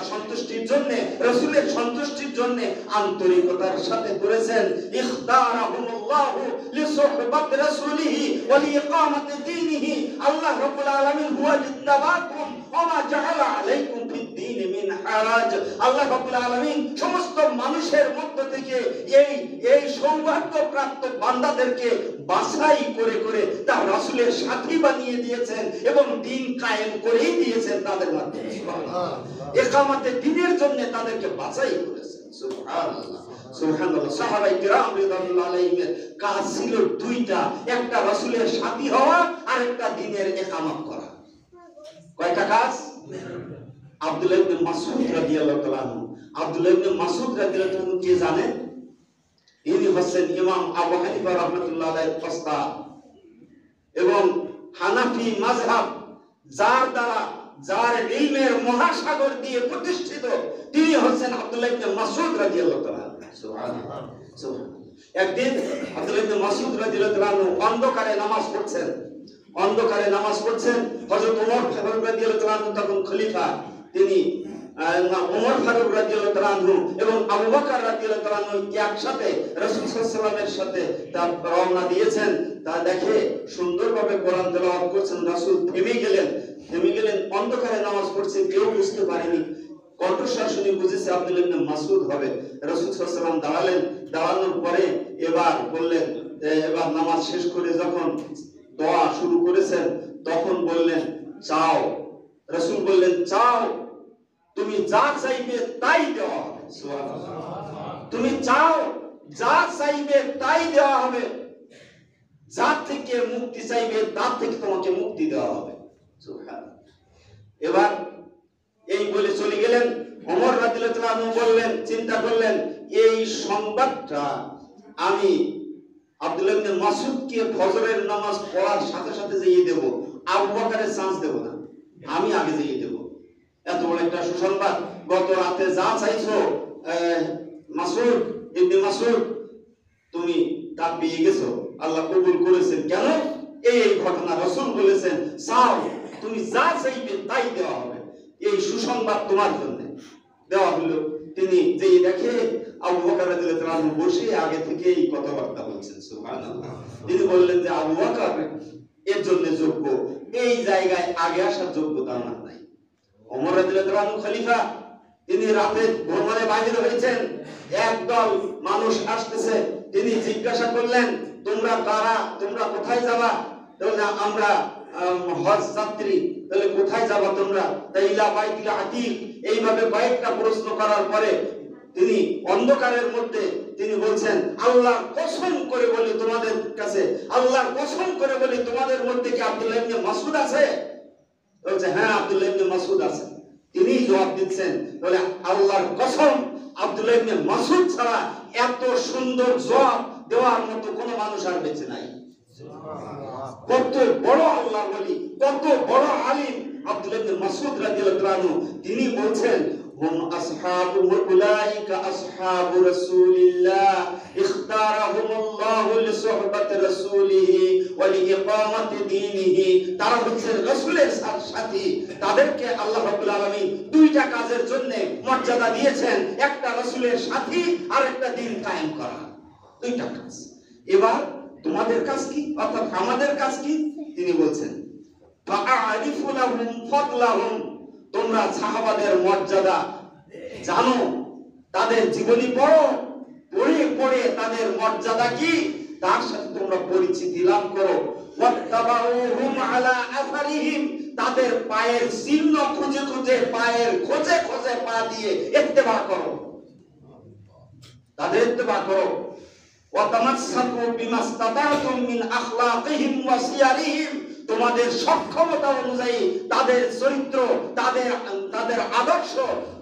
সন্তুষ্টির জন্য, রাসূলের সন্তুষ্টির জন্য আন্তরিকতার সাথে করেছেন। ইখতারাহুমুল্লাহু লিসুহবাতি রাসূলিহি ওয়া লিইকামাতি দীনিহি। আল্লাহ রাব্বুল আলামিন হুয়া জিত্তাবাকুম ওয়া মা জাআলা আলাইকুম ফিদ-দীনি মিন হারাজ। আল্লাহ রাব্বুল আলামিন সমস্ত মানুষের মধ্য থেকে এই সৌভাগ্যপ্রাপ্ত বান্দাদেরকে বাছাই করে করে তার রাসূলের সাথী বানিয়ে দিয়েছেন এবং দ্বীন কায়েম করেই দিয়েছেন তাদের মাধ্যমে। সুবহানাল্লাহ। ইকামতে দ্বীনের জন্য তাদেরকে বাছাই করেছেন। সুবহানাল্লাহ সুবহানাল্লাহ। সাহাবায়ে কিরাম রাদিয়াল্লাহু আলাইহিমের কাজ ছিল দুইটা, একটা রাসূলের সাথী হওয়া আর একটা দ্বীনের ইকামত করা। কয়টা কাজ? আব্দুল্লাহ ইবনে মাসউদ রাদিয়াল্লাহু তাআলা আনহু। আব্দুল্লাহ ইবনে মাসউদ রাদিয়াল্লাহু তাআলা কে জানেন? ইনি হচ্ছেন ইমাম আবু হানিফা রাহমাতুল্লাহ আলাইহির ওস্তাদ এবং হানাফি মাযহাব যার ইলমের মহাসাগর দিয়ে প্রতিষ্ঠিত, তিনি হচ্ছেন আব্দুল্লাহ ইবনে মাসউদ রাদিয়াল্লাহু তাআলা। সুবহানাল্লাহ সুবহানাল্লাহ। একদিন আব্দুল্লাহ ইবনে মাসউদ রাদিয়াল্লাহু তাআলা অন্ধকারে নামাজ পড়ছেন। হযরত ওমর ফারুক রাদিয়াল্লাহু তাআলা তখন খলিফা। তিনি ওমর ফারুক রাদিয়াল্লাহু তাআলা এবং আবু বকর রাদিয়াল্লাহু তাআলা একসাথে রাসূল সাল্লাল্লাহু আলাইহি ওয়াসাল্লামের সাথে তার রওনা দিয়েছেন। তা দেখে সুন্দরভাবে কোরআন তেলাওয়াত করছেন। রাসূল থেমে গেলেন, অন্ধকারে নামাজ পড়ছে, কেউ বুঝতে পারেনি। কণ্ঠস্বর শুনে বুঝেছে আব্দুল্লাহ ইবনে মাসউদ হবে। রাসূল সাল্লাল্লাহু আলাইহি ওয়াসাল্লাম দাঁড়ানোর পরে এবার বললেন, এবার নামাজ শেষ করে যখন দোয়া শুরু করেছেন তখন বললেন, চাও। রাসূল বললেন, চাও, তুমি যা চাইবে তাই দেওয়া হবে। সুবহানাল্লাহ। তুমি চাও, যা চাইবে তাই দেওয়া হবে। যা থেকে মুক্তি চাইবে তার থেকে তোমাকে মুক্তি দেওয়া হবে। সুবহানাল্লাহ। এবার এই বলে চলে গেলেন। ওমর রাদিয়াল্লাহু তাআলা বললেন, চিন্তা করলেন, এই সংবাদটা আমি আব্দুল্লাহ ইবনে মাসউদকে ফজরের নামাজ পড়ার সাথে সাথে যেয়ে দেব, আবু বকরের চান্স দেব না, আমি আগে যেয়ে দেব। এত বড় একটা সুসংবাদ, গত রাতে যা চাইছো মাসউদ ইবনে মাসউদ, তুমি তা পেয়ে গেছো, আল্লাহ কবুল করেছেন। কেন? এই ঘটনা রাসূল বলেছেন, চাও, তুমি যা চাইবে তাই দেওয়া হবে। এই সুসংবাদ তোমার জন্য দেওয়া হলো। তিনি যেই দেখে আবু বকর রাদিয়াল্লাহু তাআলা বসে আগে থেকে এই কথাবার্তা বলছেন। সুবহানাল্লাহ। তিনি বললেন যে আবু বকর এর জন্য যোগ্য, এই জায়গায় আগে আসার যোগ্যতা আমার নাই। ওমর রাদিয়াল্লাহু তাআলা খলিফা, তিনি রাতে ভ্রমণে বাইরে হয়েছেন, একদল মানুষ আসতেছে। তিনি জিজ্ঞাসা করলেন, তোমরা কারা, তোমরা কোথায় যাবা? তাহলে আমরা হজ যাত্রী। তাহলে কোথায় যাবা তোমরা? ইলা বাইতুল আতীক। এইভাবে কয়েকটা প্রশ্ন করার পরে তিনি অন্ধকারের মধ্যে তিনি বলছেন, আল্লাহর কসম করে বলি তোমাদের কাছে, আল্লাহর কসম করে বলি তোমাদের মধ্যে কি আব্দুল্লাহ ইবনে মাসউদ আছে? বলছে, হ্যাঁ, আব্দুল্লাহ ইবনে মাসউদ আছে। তিনি জবাব দিচ্ছেন, বলে আল্লাহর কসম, আব্দুল্লাহ ইবনে মাসউদ ছাড়া এত সুন্দর জবাব দেওয়ার মতো কোনো মানুষ আর বেঁচে নাই। কত বড় আল্লাহর ওলি, কত বড় আলিম আব্দুল্লাহ ইবনে মাসউদ রাদিয়াল্লাহু তাআলা। তিনি বলছেন, হুম আসহাবু উলাইকা আসহাবু রাসূলিল্লাহ ইখতারাহুমুল্লাহু লিসুহবাতি রাসূলিহি ওয়া লিইকামাতি দীনিহি। তারা হচ্ছেন রাসূলের সাথী। তাদেরকে আল্লাহ রাব্বুল আলামিন দুইটা কাজের জন্য মর্যাদা দিয়েছেন, একটা রাসূলের সাথী আর একটা দ্বীন কায়েম করা। দুইটা কাজ। এবার তোমাদের কাজ কি, অর্থাৎ আমাদের কাজ কি? তিনি বলছেন, ফাআরিফু লাহুম ফাদলাহুম, তোমরা সাহাবাদের মর্যাদা জানো, তাদের জীবনী পড়ো, পড়ে পড়ে তাদের মর্যাদা কি তার সাথে তোমরা পরিচিতি লাভ করো। ওয়াত্তাবাউহুম আলা আসারিহিম, তাদের পায়ের চিহ্ন খুঁজে খুঁজে, পায়ের খোঁজে খোঁজে পা দিয়ে ইত্তেবা করো, তাদের ইত্তেবা করো। ওয়াতামাসসাকু বিমাস্তাতাতুম মিন আখলাকিহিম ওয়া সিয়ারিহিম, তোমাদের সক্ষমতা অনুযায়ী তাদের চরিত্র, তাদের আদর্শ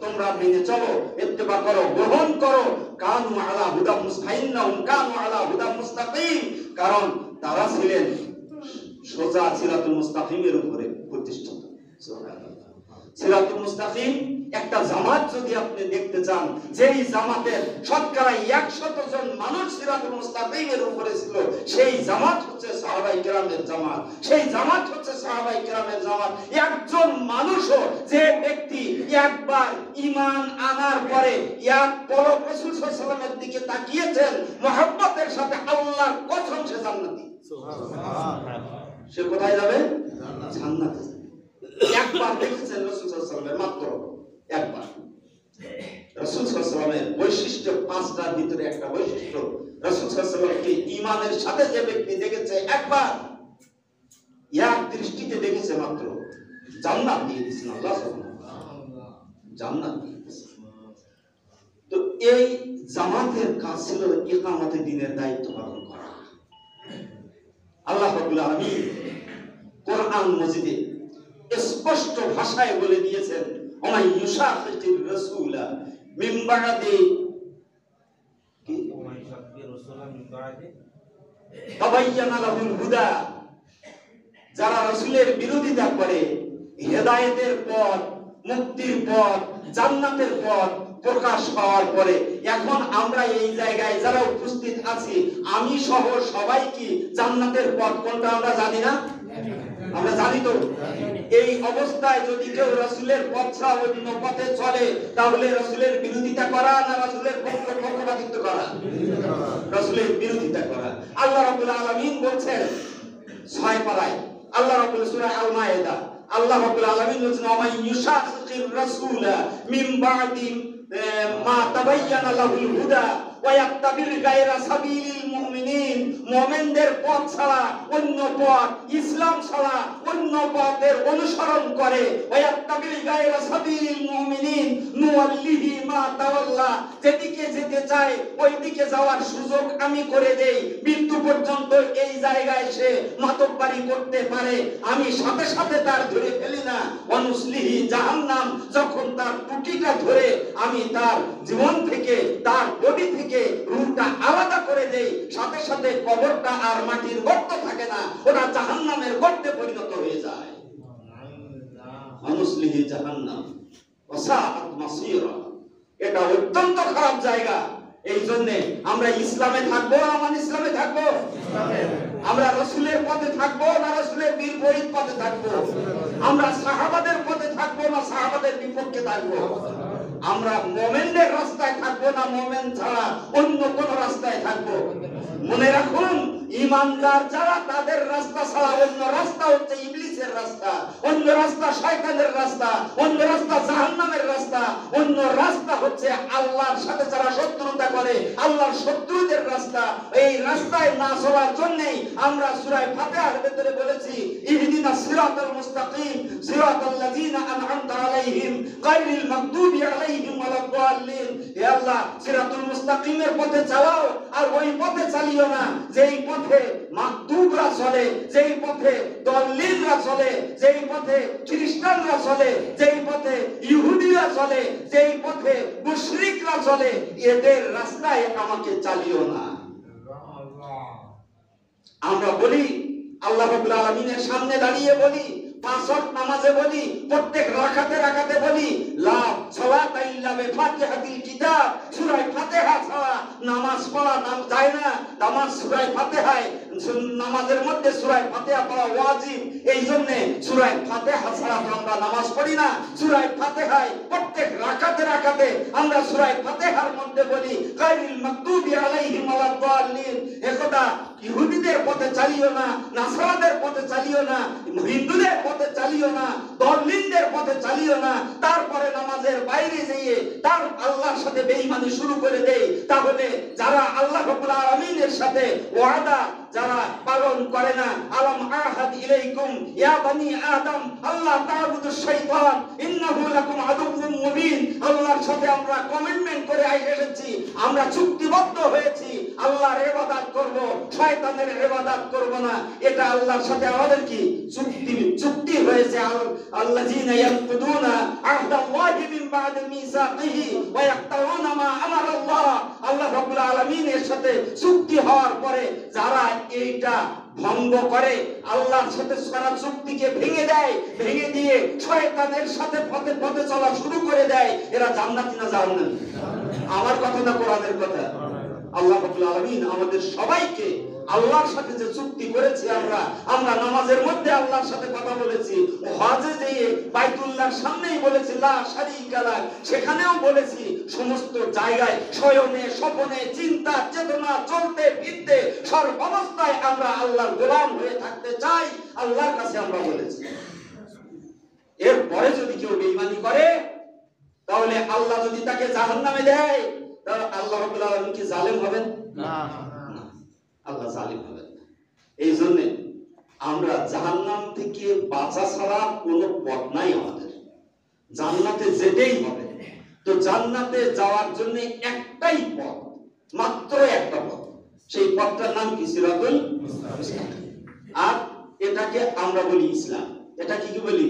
তোমরা মেনে চলো, ইত্তেবা করো, গ্রহণ করো। কানু আলা হুদা মুস্তাকিম, কানু আলা হুদা মুস্তাকিম, কারণ তারা ছিলেন সোজা সিরাতুল মুস্তাকিমের উপরে প্রতিষ্ঠিত। সুবহানাল্লাহ। সিরাতুল মুস্তাকিম একটা জামাত যদি আপনি দেখতে চান, যেই জামাতের শতকরা 100 জন মানুষ সিরাতুল মুস্তাকিমের উপরে ছিল, সেই জামাত হচ্ছে সাহাবায়ে কেরামের জামাত, সেই জামাত হচ্ছে সাহাবায়ে কেরামের জামাত। একজন মানুষও, যে ব্যক্তি একবার ঈমান আনার পরে এক পলক রাসূল সাল্লাল্লাহু আলাইহি ওয়াসাল্লামের দিকে তাকিয়েছেন মুহাব্বতের সাথে, আল্লাহর কসম সে জান্নাতি। সুবহানাল্লাহ। সে কোথায় যাবে? জান্নাতে। একবার দেখেছেন রাসূল সাল্লাল্লাহু আলাইহি ওয়াসাল্লামের, মাত্র একবার। রাসূল সাল্লাল্লাহু আলাইহি ওয়াসাল্লামের বৈশিষ্ট্য 5টার ভিতরে একটা বৈশিষ্ট্য, রাসূল সাল্লাল্লাহু আলাইহি ওয়াসাল্লামকে ঈমানের সাথে যে ব্যক্তি দেখেছে একবার, এক দৃষ্টিতে দেখেছে মাত্র, জান্নাত দিয়ে দিয়েছেন আল্লাহ সুবহানাহু, জান্নাত দিয়ে দিয়েছেন। তো এই জামাতের কাজ ছিল ইকামতে দ্বীনের দায়িত্ব পালন করা। আল্লাহ রাব্বুল আলামিন কোরআন মাজিদে স্পষ্ট ভাষায় বলে দিয়েছেন, ওমাই ইউশাকির রাসূলা মিন বা'দি তাবায়্যানা লাহুল হুদা, যারা রাসূলের বিরোধিতা করে হেদায়েতের পথ, মুক্তির পথ, জান্নাতের পথ প্রকাশ পাওয়ার পরে, এখন আমরা এই জায়গায় যারা উপস্থিত আছি, আমি সহ সবাই কি জান্নাতের পথ কোনটা আমরা জানি না? আমরা জানি তো। এই অবস্থায় যদি কেউ রাসূলের পথ ছাড়া অন্য পথে চলে, তাহলে রাসূলের বিরোধিতা করা না রাসূলের পক্ষপাতিত্ব করা? রাসূলের বিরোধিতা করা। আল্লাহ রাব্বুল আলামিন বলছেন 6 পারায়, আল্লাহ রাব্বুল সূরা আল মায়েদা, আল্লাহ রাব্বুল আলামিন বলছেন, ওমাই ইউশাকির রাসূলা মিন বা'দি মা তাবায়্যানা লাহুল হুদা ওয়া ইয়াত্তাবি'ল গায়রা সাবিলিল মুমিনিন, মুমিনদের পথ ছাড়া অন্য পথ, ইসলাম ছাড়া অন্য পথের অনুসরণ করে, ওয়া ইয়াত্তাবি'ল গায়রা সাবিলিল মুমিনিন নুওয়াল্লিহি মা তাওয়াল্লা, যেদিকে যেতে চায় ওই দিকে যাওয়ার সুযোগ আমি করে দেই, মৃত্যু পর্যন্ত এই জায়গায় সে মাতব্বারি করতে পারে, আমি সাথে সাথে তার ধরে ফেলি না। ওয়ানুসলিহি জাহান্নাম, যখন তার টুটিটা ধরে আমি তার জীবন থেকে, তার বডি থেকে রূহটা আলাদা করে দেই, সাথে সাথে কবরটা আর মাটির গর্ত থাকে না, ওটা জাহান্নামের গর্তে পরিণত হয়ে যায়। ওয়ানুসলিহি জাহান্নাম ওয়া সাআত মাসীরা, এটা অত্যন্ত খারাপ জায়গা। এই জন্য আমরা ইসলামে থাকবো না ইসলামে থাকবো? আমরা রাসূলের পথে থাকবো না রাসূলের বিপরীত পথে থাকবো? আমরা সাহাবাদের পথে থাকবো না সাহাবাদের বিপক্ষে থাকবো? আমরা মুমিনদের রাস্তায় থাকবো না মুমিন ছাড়া অন্য কোন রাস্তায় থাকবো? মনে রাখুন, ঈমানদার যারা, তাদের রাস্তা ছাড়া অন্য রাস্তা হচ্ছে ইবলিসের রাস্তা, অন্য রাস্তা শয়তানের রাস্তা, অন্য রাস্তা জাহান্নামের রাস্তা, অন্য রাস্তা হচ্ছে আল্লাহর সাথে যারা শত্রুতা করে আল্লাহর শত্রুদের রাস্তা। এই রাস্তায় না চলার জন্যই আমরা সূরা ফাতিহার ভিতরে বলেছি, ইহদিনাস সিরাতাল মুস্তাকিম সিরাতাল্লাযিনা আন'আমতা আলাইহিম গায়রিল মাগদুবি আলাইহিম ওয়ালাদ-দাল্লিন। হে আল্লাহ, সিরাতুল মুস্তাকিমের পথে চালাও, আর ওই পথে চালিও না যেই পথে মাগদুবরা চলে, যেই পথে দল্লিলরা চলে, যেই পথে খ্রিস্টানরা চলে, যেই পথে ইহুদিরা চলে, যেই পথে মুশরিকরা চলে, এদের রাস্তায় আমাকে চালিও না। আমরা বলি, আল্লাহ রাব্বুল আলামিনের সামনে দাঁড়িয়ে বলি, 5 ওয়াক্ত নামাজে বলি, প্রত্যেক রাকাতে বলি, লা সালাতা ইল্লা বিফাতিহাতিল কিতাব, সূরা ফাতিহা ছাড়া নামাজ পড়া যায় না। নামাজ সূরা ফাতিহায়, নামাজের মধ্যে সূরা ফাতিহা পড়া ওয়াজিব। এই জন্য সূরা ফাতিহা ছাড়া আমরা নামাজ পড়ি না। সূরা ফাতিহায় প্রত্যেক রাকাতে আমরা সূরা ফাতিহার মধ্যে বলি, গায়রিল মাগদুবি আলাইহিম ওয়ালাদ-দাল্লিন। এখন খোদা ইহুদিদের পথে চালিও না, নাসারাদের পথে চালিও না, হিন্দুদের পথে চালিও না, দলিলদের পথে চালিও না, তারপরে নামাজের বাইরে যেয়ে তার আল্লাহর সাথে বেঈমানি শুরু করে দেয়, তাহলে যারা আল্লাহ রাব্বুল আলামিনের সাথে ওয়াদা যারা পালন করে না, আলাম আহাদ ইলাইকুম ইয়া বানি আদম আল্লাহ তা'বুদুশ শাইতান ইন্নাহু লাকুম আদুউম মুবিন, আল্লাহর সাথে আমরা কমিটমেন্ট করে এসেছি, আমরা চুক্তিবদ্ধ হয়েছি আল্লাহর ইবাদত করব, শয়তানের ইবাদত করব না। এটা আল্লাহর সাথে আমাদের কি চুক্তি হয়েছে। আল্লাযীনা ইয়ানকুদুনা আহদাল্লাহি মিন বা'দি মিসাকিহি ওয়া ইয়াকতাউনা মা আমারাল্লাহ, আল্লাহ রাব্বুল আলামিনের সাথে চুক্তি হওয়ার পরে যারা এইটা ভঙ্গ করে, আল্লাহর সাথে করা চুক্তিকে ভেঙে দেয়, ভেঙে দিয়ে শয়তানের সাথে পথে পথে চলা শুরু করে দেয়, এরা জান্নাতি না জাহান্নামী? আমার কথা না কোরআনের কথা? আল্লাহ রাব্বুল আলামিন আমাদের সবাইকে আল্লাহর সাথে যে চুক্তি করেছি, আমরা নামাজের মধ্যে আল্লাহর সাথে কথা বলেছি, হজে যেয়ে বাইতুল্লাহর সামনেই বলেছি লা শারীকা লাক, সেখানেও বলেছি, সমস্ত জায়গায় শয়নে স্বপনে চিন্তা চেতনা চলতে ফিরতে সর্বাবস্থায় আমরা আল্লাহর গোলাম হয়ে থাকতে চাই, আল্লাহর কাছে আমরা বলেছি। এরপরে যদি কেউ বেঈমানি করে, তাহলে আল্লাহ যদি তাকে জাহান্নামে দেয়, তাহলে আল্লাহ রাব্বুল আলামিন কি জালেম হবেন? না, আল্লাহ জালিম হবেন না। এই জন্য আমরা জাহান্নাম থেকে বাঁচা ছাড়া কোনো পথ নাই আমাদের, জান্নাতে যেতেই হবে। তো জান্নাতে যাওয়ার জন্য একটাই পথ, মাত্র একটা পথ, সেই পথটার নাম কি? সিরাতুল মুস্তাকিম। আর এটাকে আমরা বলি ইসলাম। এটা কি বলি?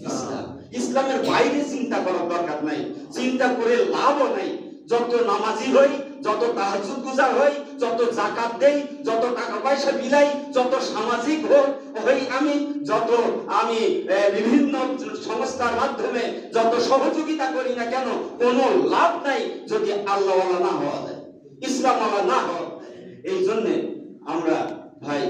ইসলাম। ইসলামের বাইরে চিন্তা করার দরকার নাই, চিন্তা করে লাভও নাই। যত নামাজি হই, যত তাহাজ্জুদ গুজার হই, যত যাকাত দেই, যত টাকা পয়সা বিলাই, যত সামাজিক হই আমি বিভিন্ন সংস্থার মাধ্যমে যত সহযোগিতা করি না কেন, কোনো লাভ নাই যদি আল্লাহওয়ালা না হওয়া যায়, ইসলামওয়ালা না হওয়া। এই জন্য আমরা ভাই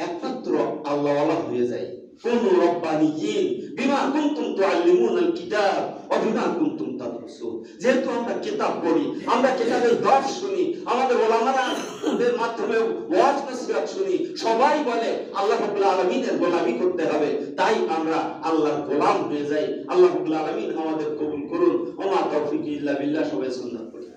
একমাত্র আল্লাহওয়ালা হয়ে যাই। কুনু রাব্বানিয়িন বিমা কুনতুম তুআল্লিমুনাল কিতাব ওয়া বিমা কুনতুম তাদরুসুন। যেহেতু আমরা কিতাব পড়ি, আমরা কিতাবের দর্শ শুনি, আমাদের উলামাদের মাধ্যমে ওয়াজ নসিহত শুনি, সবাই বলে আল্লাহ রাব্বুল আলামিনের গোলামি করতে হবে, তাই আমরা আল্লাহর গোলাম হয়ে যাই। আল্লাহ রাব্বুল আলামিন আমাদের কবুল করুন। ওয়া মা তাওফীকি ইল্লা বিল্লাহ। সবাই সুন্নাত পড়ি।